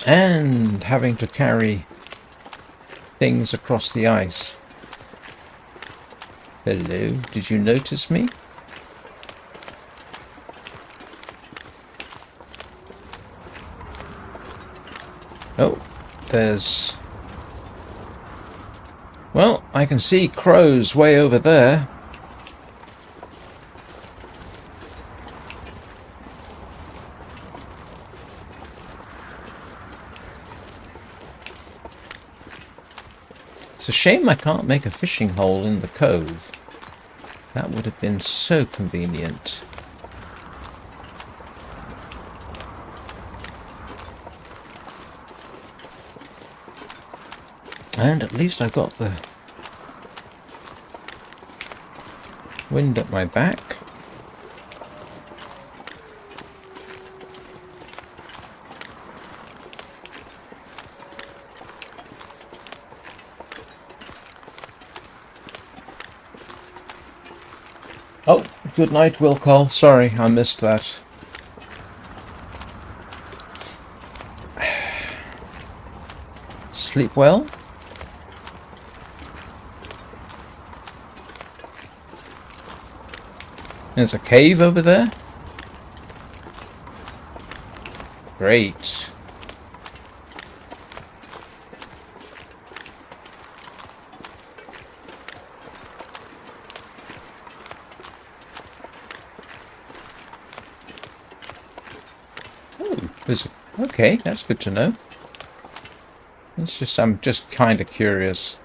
Speaker 1: And having to carry things across the ice. Hello, did you notice me? Oh, there's... Well, I can see crows way over there. It's a shame I can't make a fishing hole in the cove. That would have been so convenient. And at least I've got the wind at my back. Oh, good night, Wilco. Sorry, I missed that. Sleep well? There's a cave over there? Great. Okay, that's good to know. It's just, I'm just kind of curious.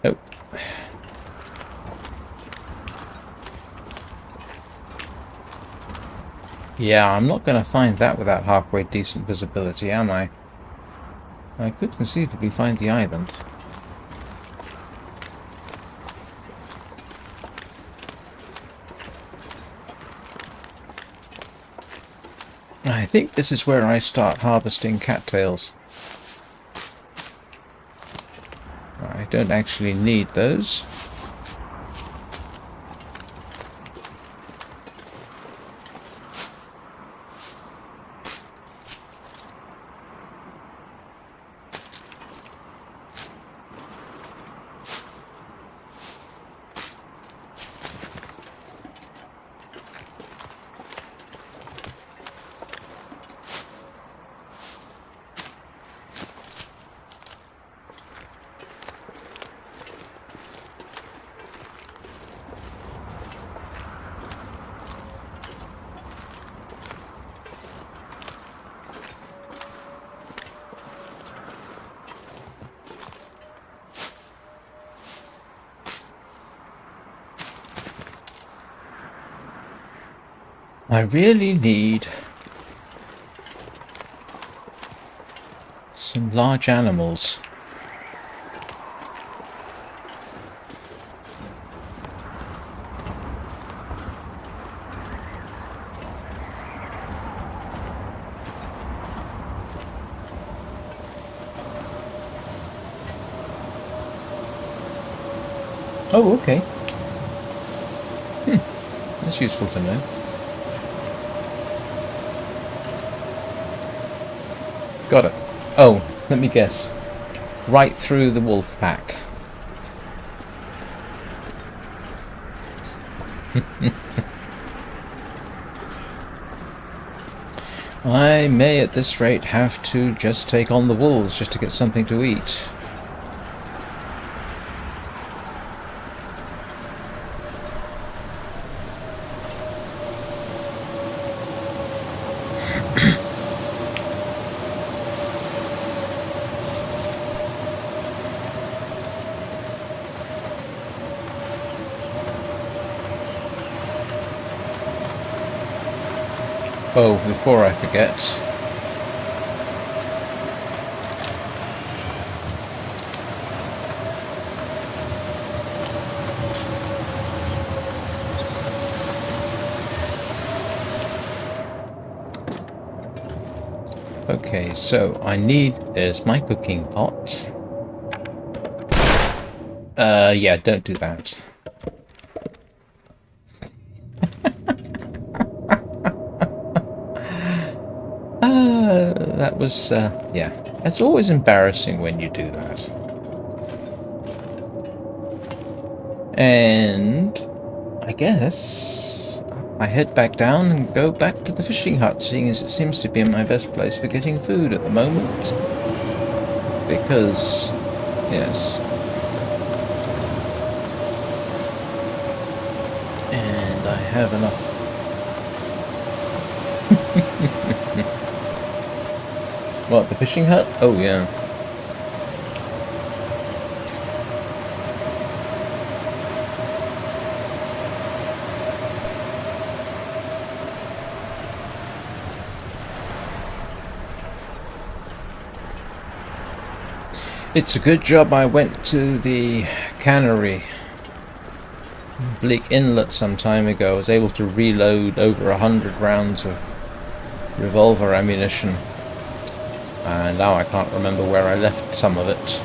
Speaker 1: Oh. Yeah, I'm not going to find that without halfway decent visibility, am I? I could conceivably find the island. I think this is where I start harvesting cattails. I don't actually need those. I really need some large animals. Oh, okay. That's useful to know. Got it. Oh, let me guess. Right through the wolf pack. I may at this rate have to just take on the wolves just to get something to eat. Oh, before I forget, okay, so there's my cooking pot. Yeah, don't do that. That was, yeah. It's always embarrassing when you do that. And I guess I head back down and go back to the fishing hut, seeing as it seems to be my best place for getting food at the moment. Because, yes. And I have enough. What, the fishing hut? Oh, yeah. It's a good job I went to the cannery, Bleak Inlet, some time ago. I was able to reload over 100 rounds of revolver ammunition. And now I can't remember where I left some of it.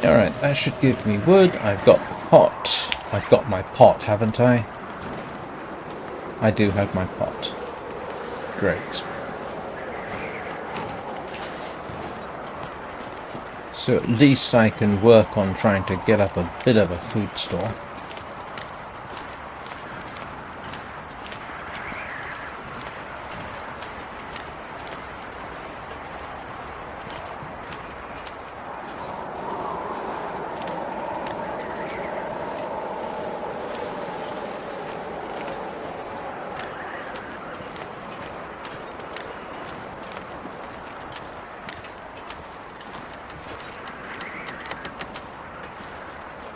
Speaker 1: Alright, that should give me wood. I've got the pot. I've got my pot, haven't I? I do have my pot. Great. So at least I can work on trying to get up a bit of a food store.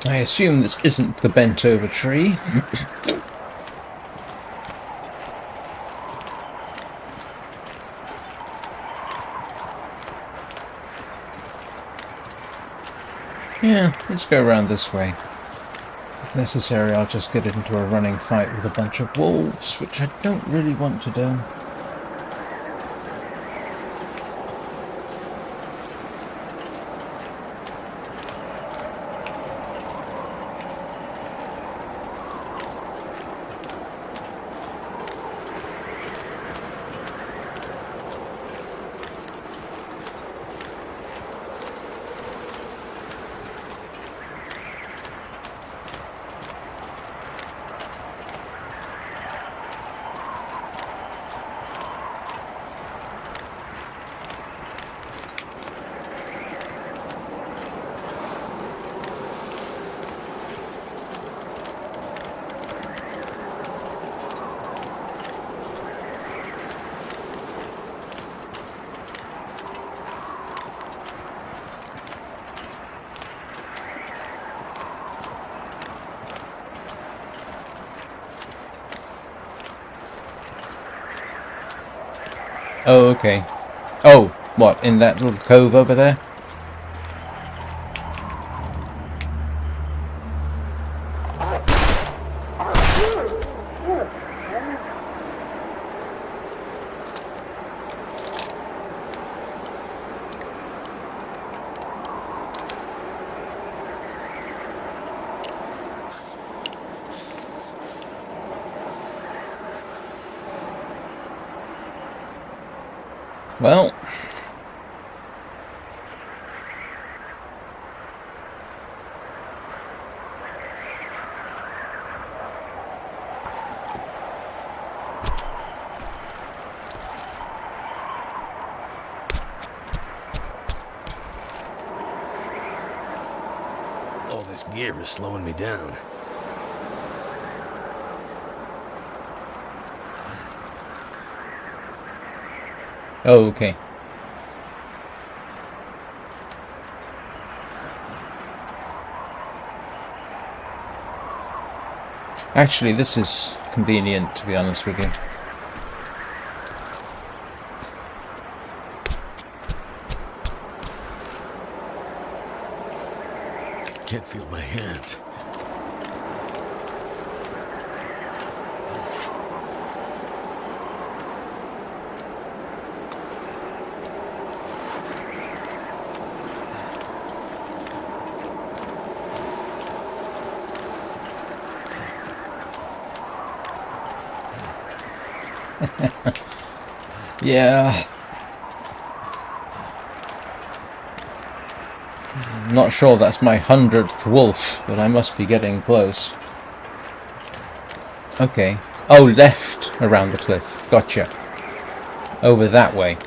Speaker 1: I assume this isn't the bent over tree. Yeah, let's go around this way. If necessary, I'll just get into a running fight with a bunch of wolves, which I don't really want to do. Oh, okay. Oh, what, in that little cove over there? Well,
Speaker 2: All this gear is slowing me down.
Speaker 1: Oh, okay. Actually, this is convenient, to be honest with you.
Speaker 2: Can't feel my hands.
Speaker 1: Yeah. I'm not sure that's my 100th wolf, but I must be getting close. Okay. Oh, left around the cliff. Gotcha. Over that way.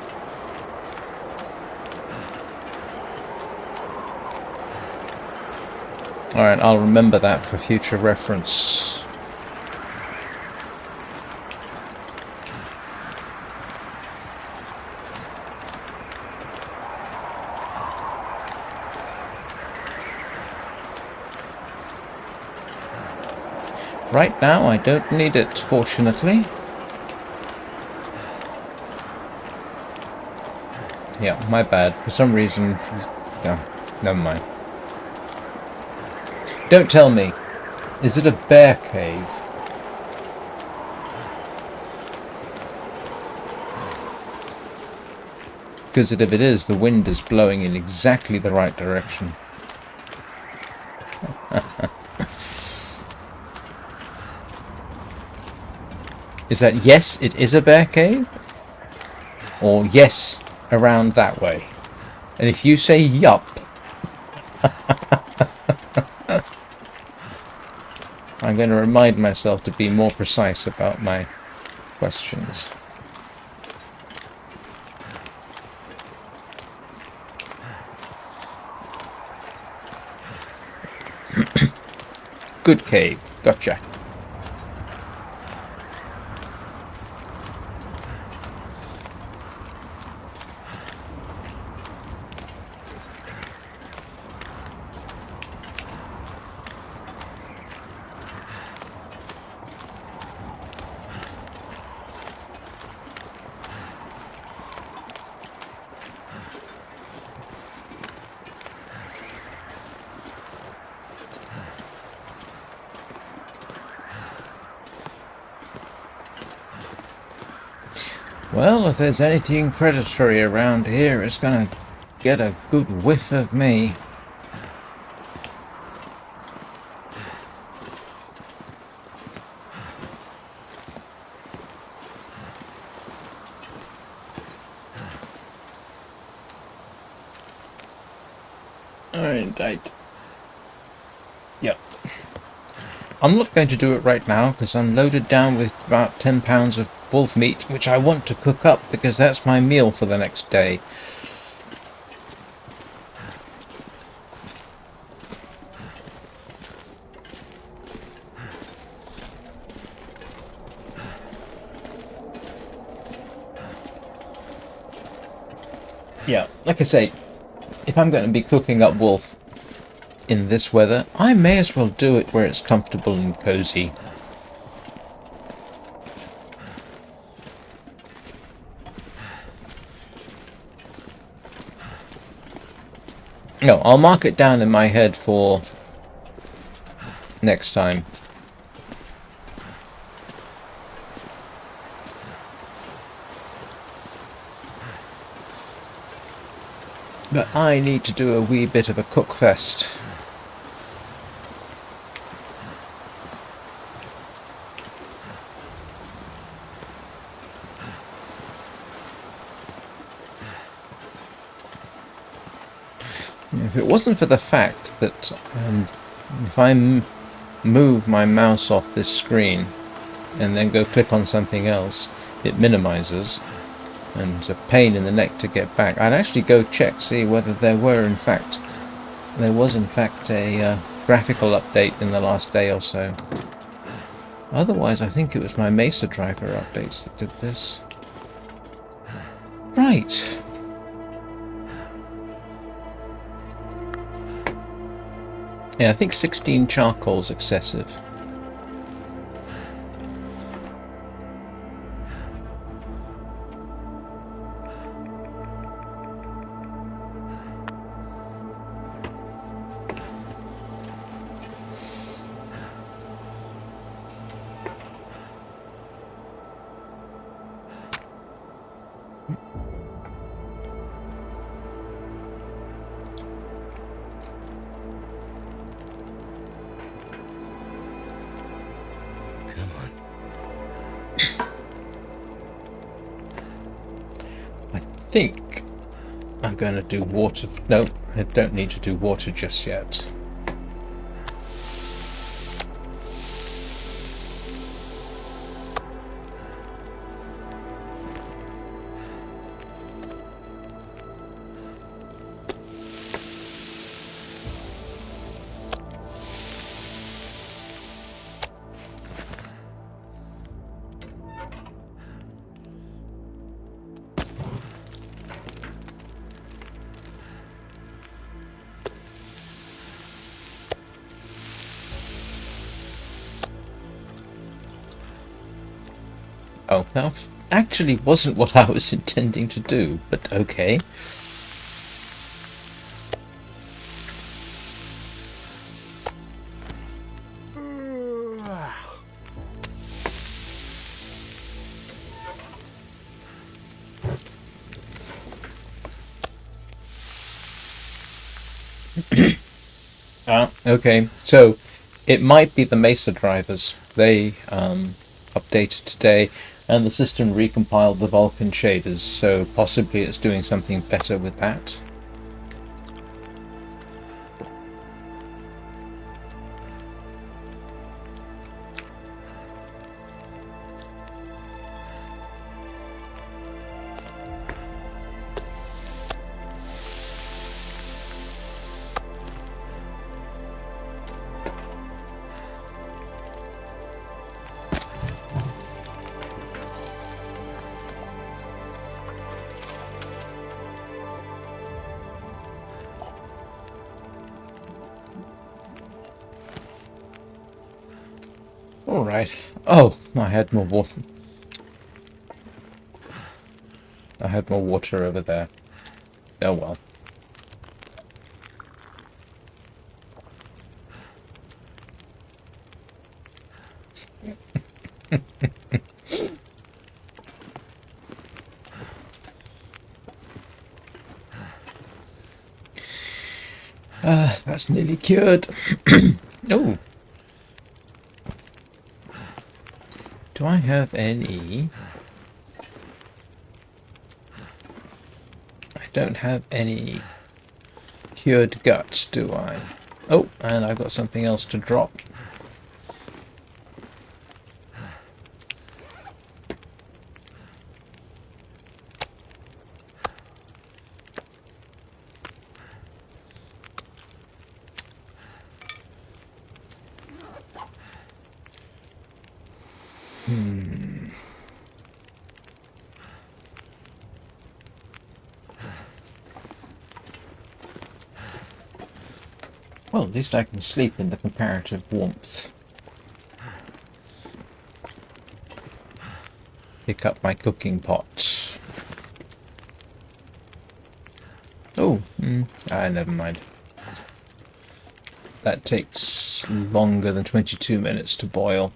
Speaker 1: Alright, I'll remember that for future reference. Right now, I don't need it, fortunately. Yeah, my bad. For some reason... No, never mind. Don't tell me. Is it a bear cave? Because if it is, the wind is blowing in exactly the right direction. Is that yes, it is a bear cave? Or yes, around that way? And if you say yup, I'm going to remind myself to be more precise about my questions. Good cave. Gotcha. Well, if there's anything predatory around here, it's gonna get a good whiff of me. Alright, yep. I'm not going to do it right now because I'm loaded down with about 10 pounds of wolf meat, which I want to cook up because that's my meal for the next day. Yeah, like I say, if I'm going to be cooking up wolf in this weather, I may as well do it where it's comfortable and cozy. No, I'll mark it down in my head for next time. But I need to do a wee bit of a cook fest. If it wasn't for the fact that if I move my mouse off this screen and then go click on something else, it minimizes, and it's a pain in the neck to get back. I'd actually go check, see whether there was in fact a graphical update in the last day or so. Otherwise, I think it was my Mesa driver updates that did this. Right. Yeah, I think 16 charcoal's excessive.
Speaker 2: Come on.
Speaker 1: I think I'm going to do water. No, I don't need to do water just yet. Oh, that actually wasn't what I was intending to do, but okay. Okay, so it might be the Mesa drivers. They updated today, and the system recompiled the Vulkan shaders, so possibly it's doing something better with that. Alright. Oh, I had more water. I had more water over there. Oh well. That's nearly cured. Oh. Do I have any? I don't have any cured guts, do I? Oh, and I've got something else to drop. Well, at least I can sleep in the comparative warmth. Pick up my cooking pot. Oh, never mind. That takes longer than 22 minutes to boil.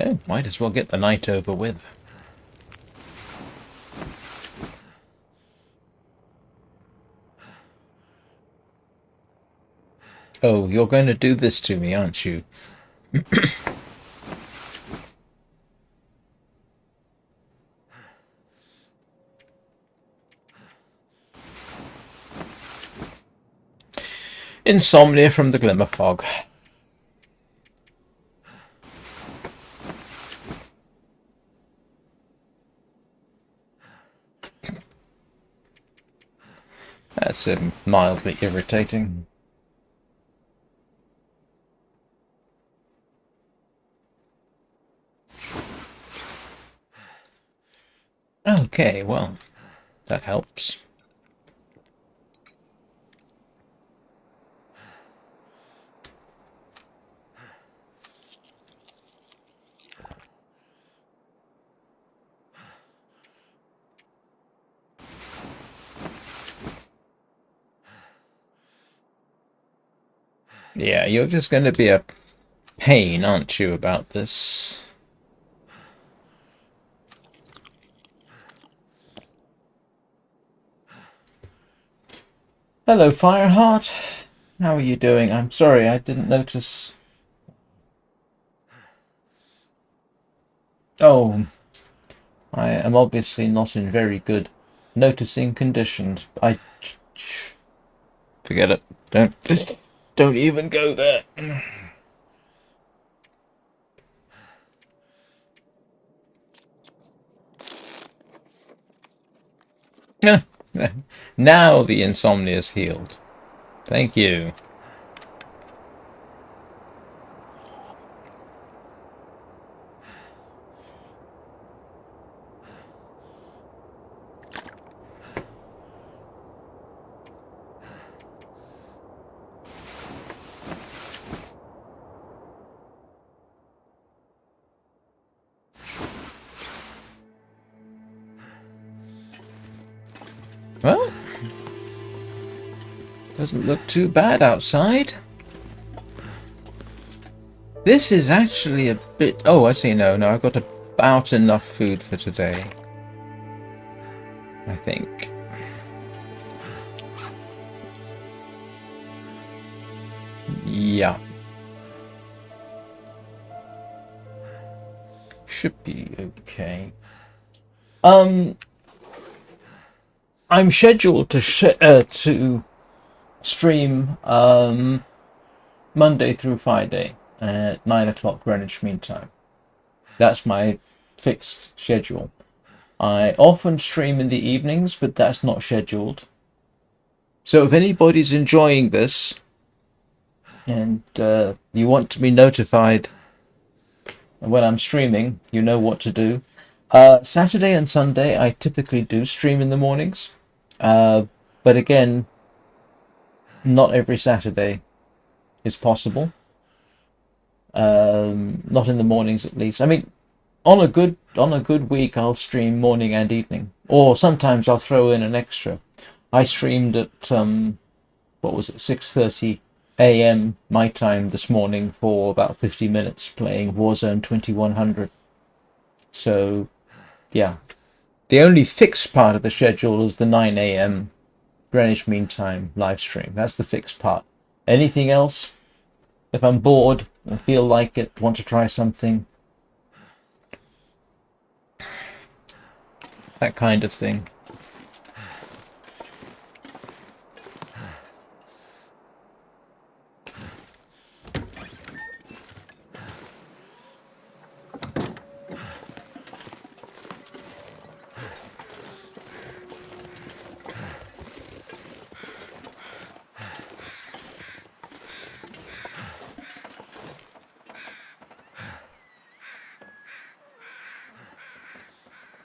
Speaker 1: Oh, might as well get the night over with. Oh, you're going to do this to me, aren't you? Insomnia from the glimmer fog. That's mildly irritating. Okay, well, that helps. Yeah, you're just going to be a pain, aren't you, about this? Hello, Fireheart. How are you doing? I'm sorry, I didn't notice. Oh, I am obviously not in very good noticing conditions. Forget it. Don't even go there. Now the insomnia's healed. Thank you. Well, doesn't look too bad outside. This is actually a bit... Oh, I see. No, I've got about enough food for today. I think. Yeah. Should be okay. I'm scheduled to stream Monday through Friday at 9 o'clock Greenwich Mean Time. That's my fixed schedule. I often stream in the evenings, but that's not scheduled. So if anybody's enjoying this and you want to be notified when I'm streaming, you know what to do. Saturday and Sunday, I typically do stream in the mornings. But again, not every Saturday is possible. Not in the mornings, at least. I mean, on a good week, I'll stream morning and evening, or sometimes I'll throw in an extra. I streamed at what was it, 6:30 a.m. my time this morning for about 50 minutes playing Warzone 2100. So, yeah. The only fixed part of the schedule is the 9 a.m. Greenwich Mean Time live stream. That's the fixed part. Anything else, if I'm bored and feel like it, want to try something, that kind of thing.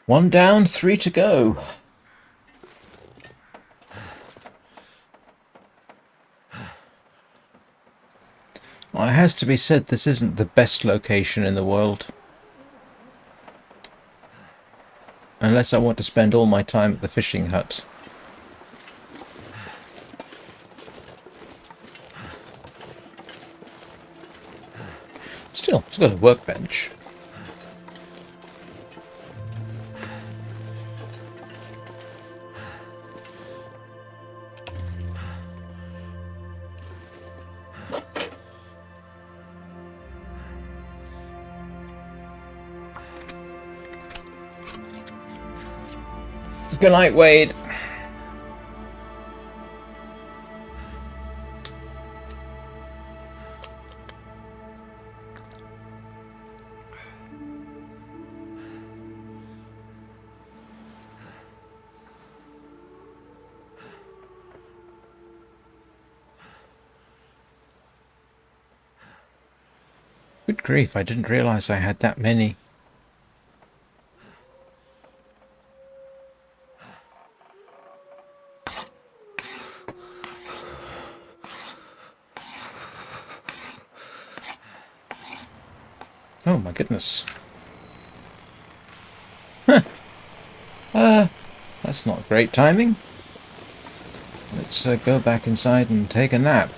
Speaker 1: One down, 3 to go. Well, it has to be said, this isn't the best location in the world. Unless I want to spend all my time at the fishing hut. Still, it's got a workbench. Good night, Wade. Good grief, I didn't realize I had that many. Oh my goodness. Huh. That's not great timing. Let's go back inside and take a nap.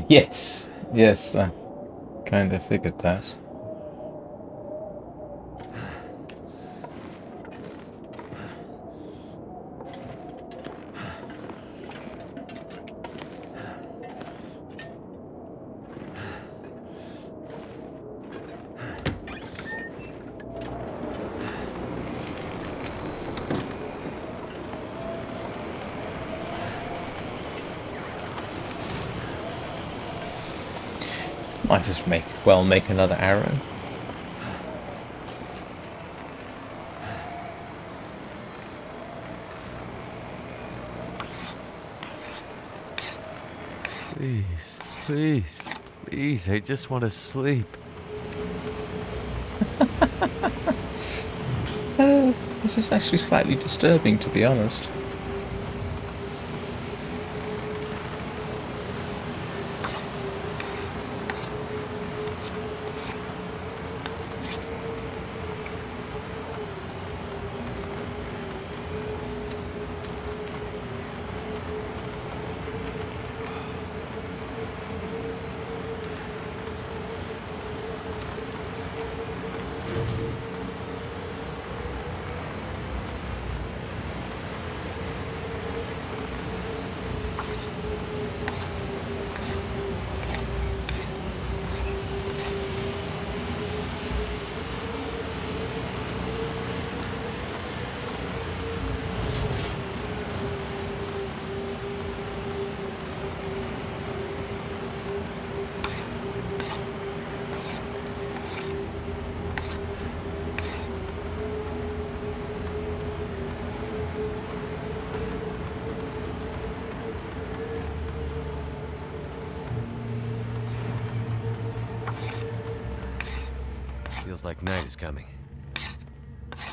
Speaker 1: Yes, yes, I kind of figured that. Might just make another arrow.
Speaker 2: Please, please, please, I just want to sleep.
Speaker 1: This is actually slightly disturbing, to be honest.
Speaker 2: Feels like night is coming.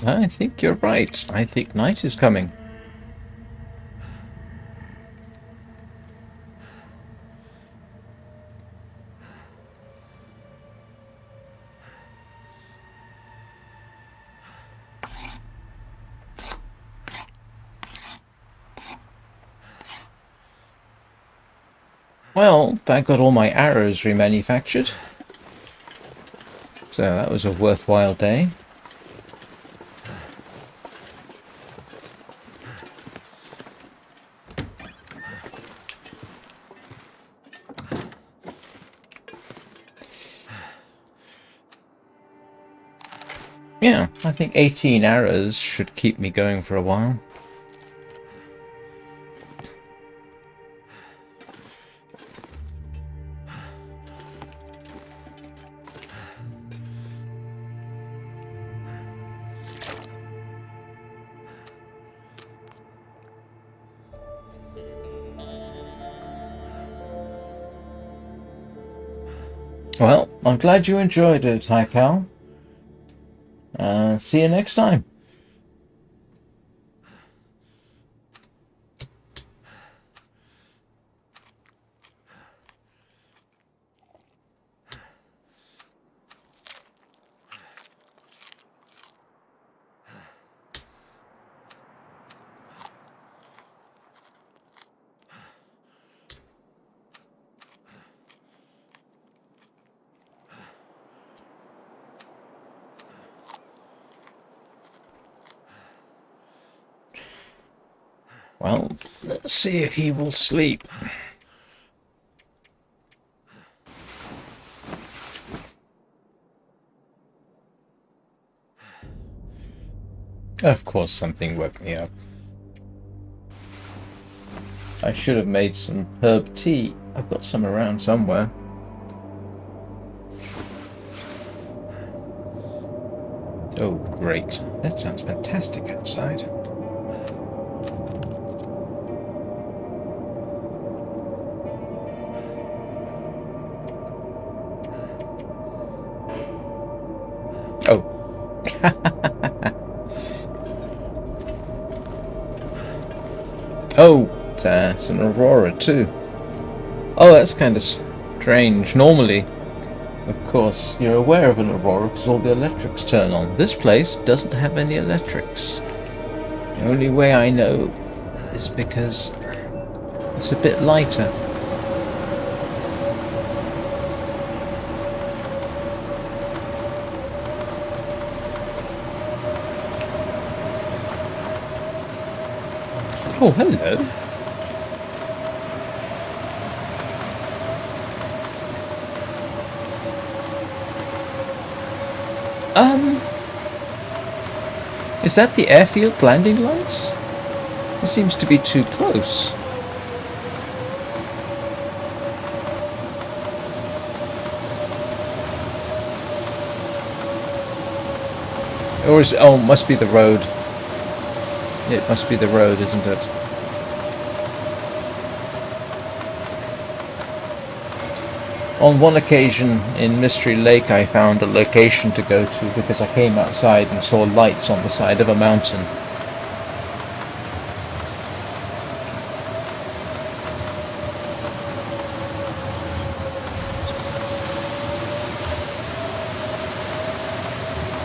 Speaker 1: I think you're right. I think night is coming. Well, that got all my arrows remanufactured. So that was a worthwhile day. Yeah, I think 18 arrows should keep me going for a while. Well, I'm glad you enjoyed it, Haikal. See you next time. Well, let's see if he will sleep. Of course, something woke me up. I should have made some herb tea. I've got some around somewhere. Oh, great. That sounds fantastic outside. Oh. Oh, it's an aurora too. Oh, that's kind of strange. Normally, of course, you're aware of an aurora because all the electrics turn on. This place doesn't have any electrics. The only way I know is because it's a bit lighter. Oh, hello. Is that the airfield landing lights? It seems to be too close. Or is it, oh, it must be the road. It must be the road, isn't it? On one occasion in Mystery Lake I found a location to go to because I came outside and saw lights on the side of a mountain.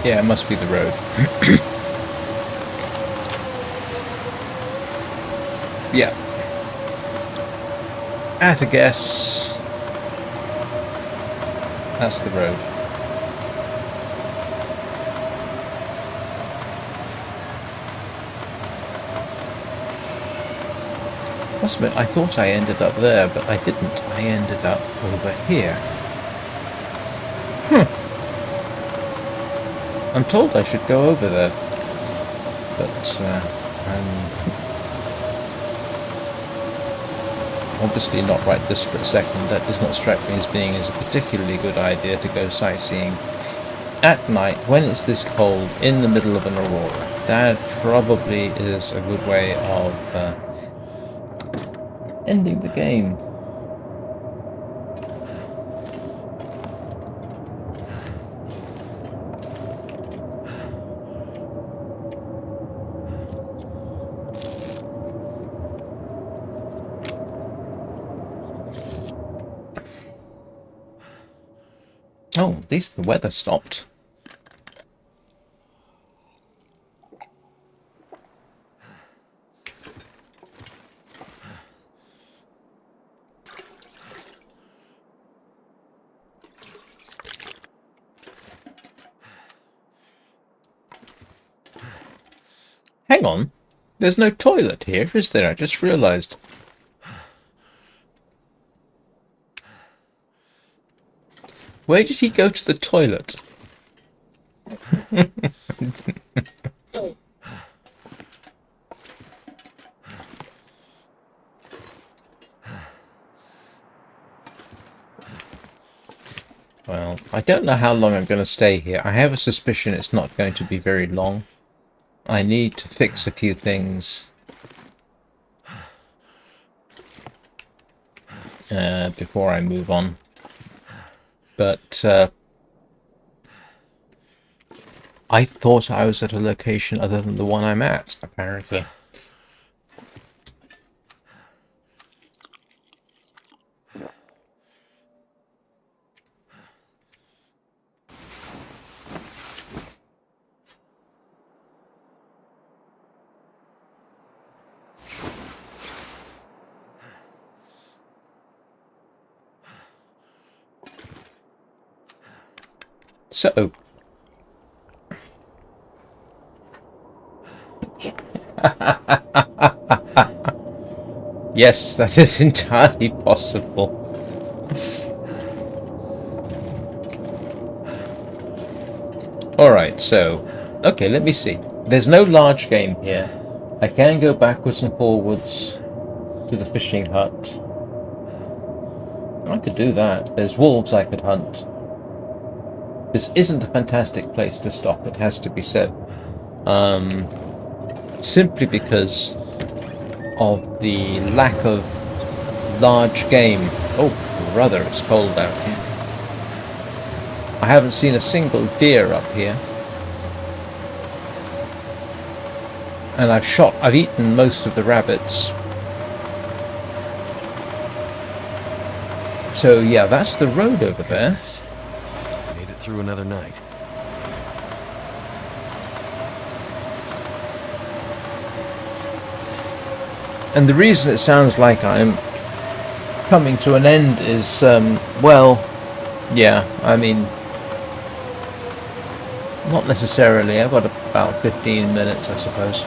Speaker 1: Yeah, it must be the road. Yeah. At a guess. That's the road. Must admit, I thought I ended up there, but I didn't. I ended up over here. I'm told I should go over there, but I'm obviously not right this split second. That does not strike me as being a particularly good idea to go sightseeing at night when it's this cold in the middle of an aurora. That probably is a good way of ending the game. Oh, at least the weather stopped. Hang on. There's no toilet here, is there? I just realised. Where did he go to the toilet? Well, I don't know how long I'm going to stay here. I have a suspicion it's not going to be very long. I need to fix a few things before I move on. But I thought I was at a location other than the one I'm at, apparently. So, yes, that is entirely possible. Alright, so, okay, let me see. There's no large game here. I can go backwards and forwards to the fishing hut. I could do that. There's wolves I could hunt. This isn't a fantastic place to stop, it has to be said. Simply because of the lack of large game. Oh, brother, it's cold out here. I haven't seen a single deer up here. And I've eaten most of the rabbits. So yeah, that's the road over there.
Speaker 2: Made it through another night.
Speaker 1: And the reason it sounds like I'm coming to an end is, well, yeah, I mean, not necessarily. I've got about 15 minutes, I suppose.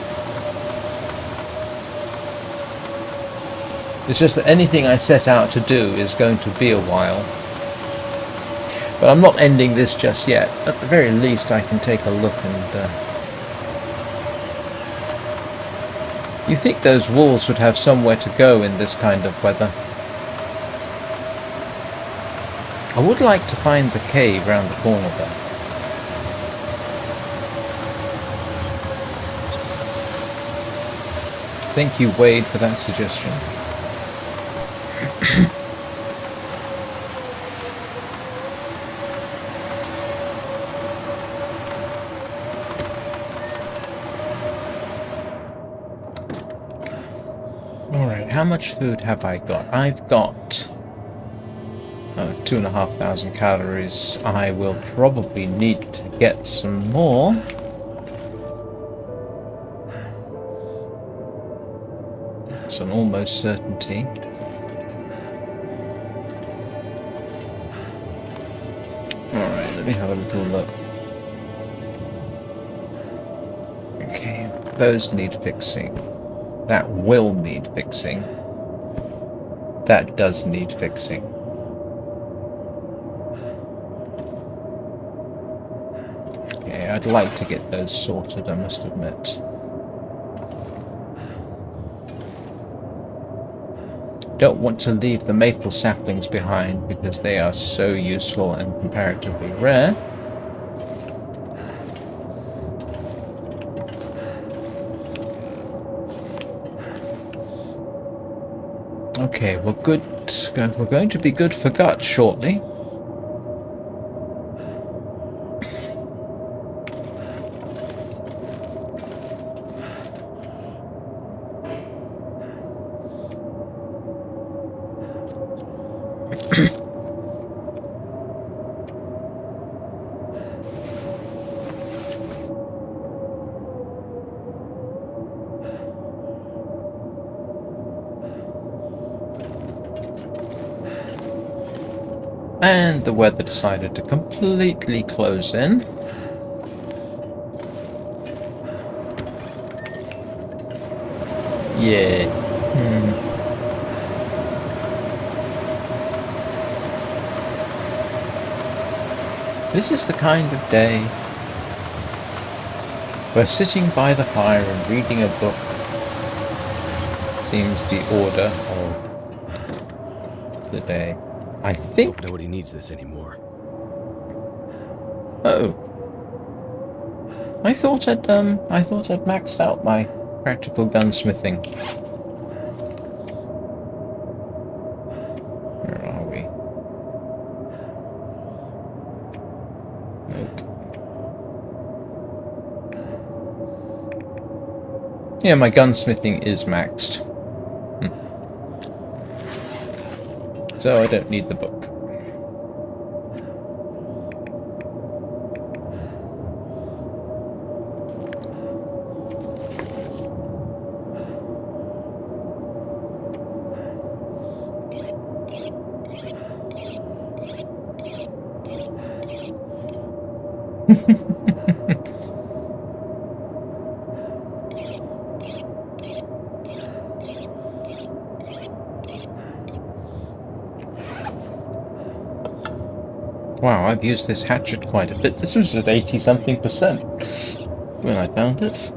Speaker 1: It's just that anything I set out to do is going to be a while. But I'm not ending this just yet. At the very least, I can take a look and... You think those wolves would have somewhere to go in this kind of weather? I would like to find the cave round the corner there. Thank you, Wade, for that suggestion. Alright, how much food have I got? I've got 2,500 calories. I will probably need to get some more. It's an almost certainty. Alright, let me have a little look. Okay, those need fixing. That will need fixing. That does need fixing. Okay, I'd like to get those sorted, I must admit. Don't want to leave the maple saplings behind because they are so useful and comparatively rare. Okay, we're good. We're going to be good for guts shortly. And the weather decided to completely close in. Yeah. This is the kind of day where sitting by the fire and reading a book seems the order of the day. I think
Speaker 2: nobody needs this anymore.
Speaker 1: Oh. I thought I'd maxed out my practical gunsmithing. Where are we? Nope. Yeah, my gunsmithing is maxed. So I don't need the book. Wow, I've used this hatchet quite a bit. This was at 80-something%. when I found it.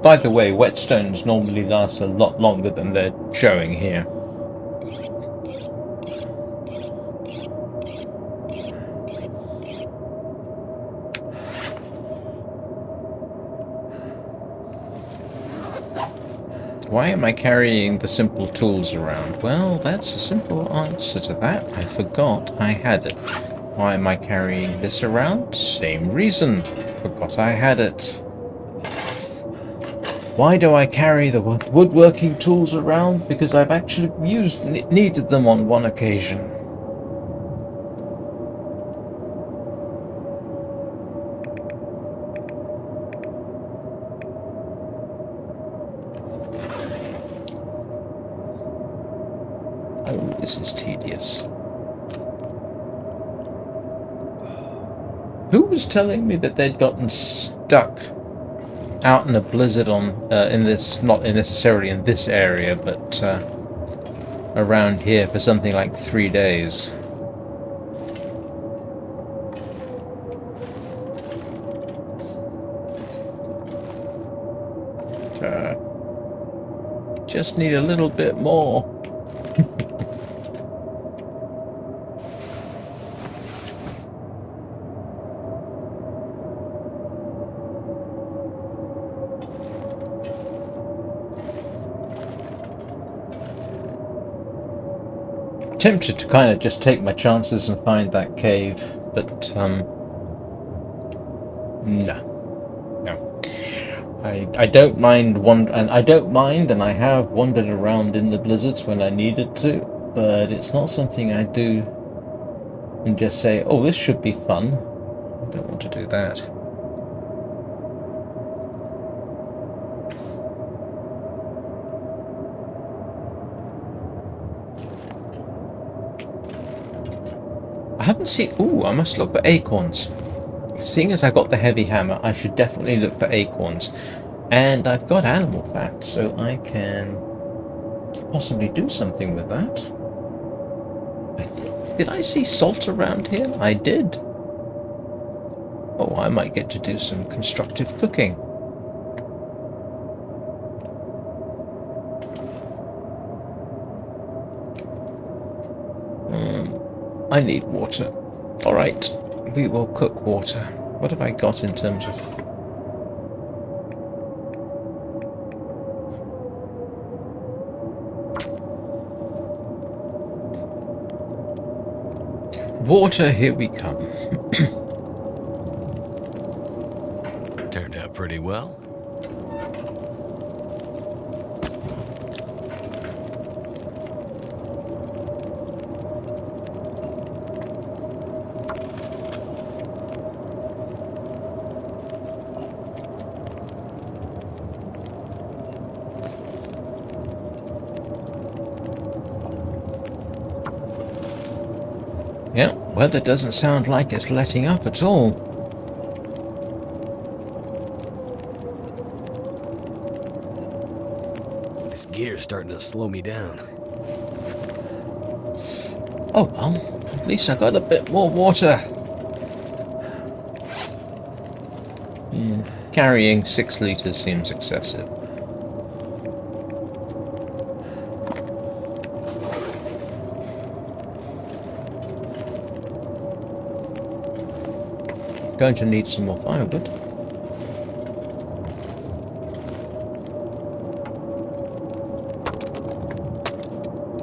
Speaker 1: By the way, whetstones normally last a lot longer than they're showing here. Why am I carrying the simple tools around? Well, that's a simple answer to that. I forgot I had it. Why am I carrying this around? Same reason. Forgot I had it. Why do I carry the woodworking tools around? Because I've actually needed them on one occasion. Oh, this is tedious. Who was telling me that they'd gotten stuck out in a blizzard on in this, not necessarily in this area, but around here for something like 3 days? Just need a little bit more. Tempted to kind of just take my chances and find that cave, but no. I don't mind and I have wandered around in the blizzards when I needed to, but it's not something I do and just say, oh, this should be fun. I don't want to do that. I haven't seen... Ooh, I must look for acorns. Seeing as I got the heavy hammer, I should definitely look for acorns. And I've got animal fat, so I can possibly do something with that. Did I see salt around here? I did. Oh, I might get to do some constructive cooking. I need water. Alright, we will cook water. What have I got in terms of... water, here we come.
Speaker 2: Turned out pretty well.
Speaker 1: Yeah, weather doesn't sound like it's letting up at all.
Speaker 2: This gear's starting to slow me down.
Speaker 1: Oh well, at least I got a bit more water. Carrying 6 litres seems excessive. Going to need some more firewood.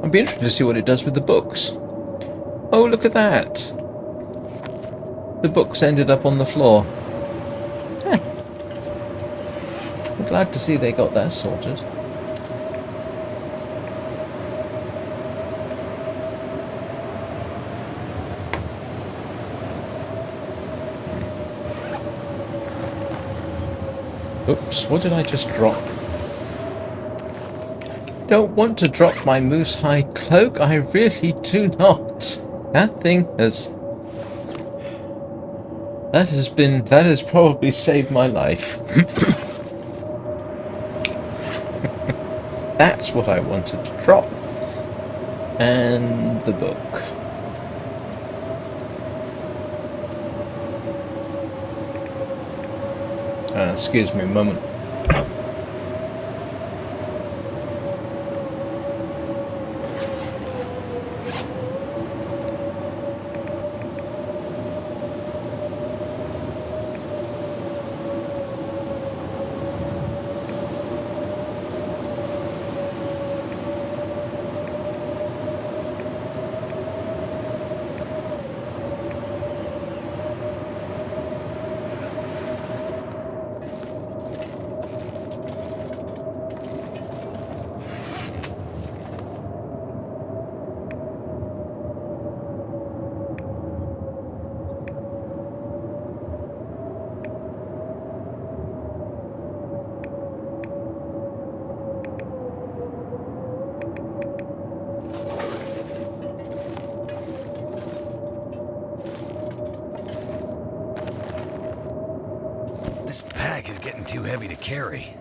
Speaker 1: I'd be interested to see what it does with the books. Oh, look at that! The books ended up on the floor. Huh. I'm glad to see they got that sorted. Oops, what did I just drop? Don't want to drop my moose-hide cloak, I really do not. That thing has... That has probably saved my life. That's what I wanted to drop. And the book. Excuse me a moment.
Speaker 3: This pack is getting too heavy to carry.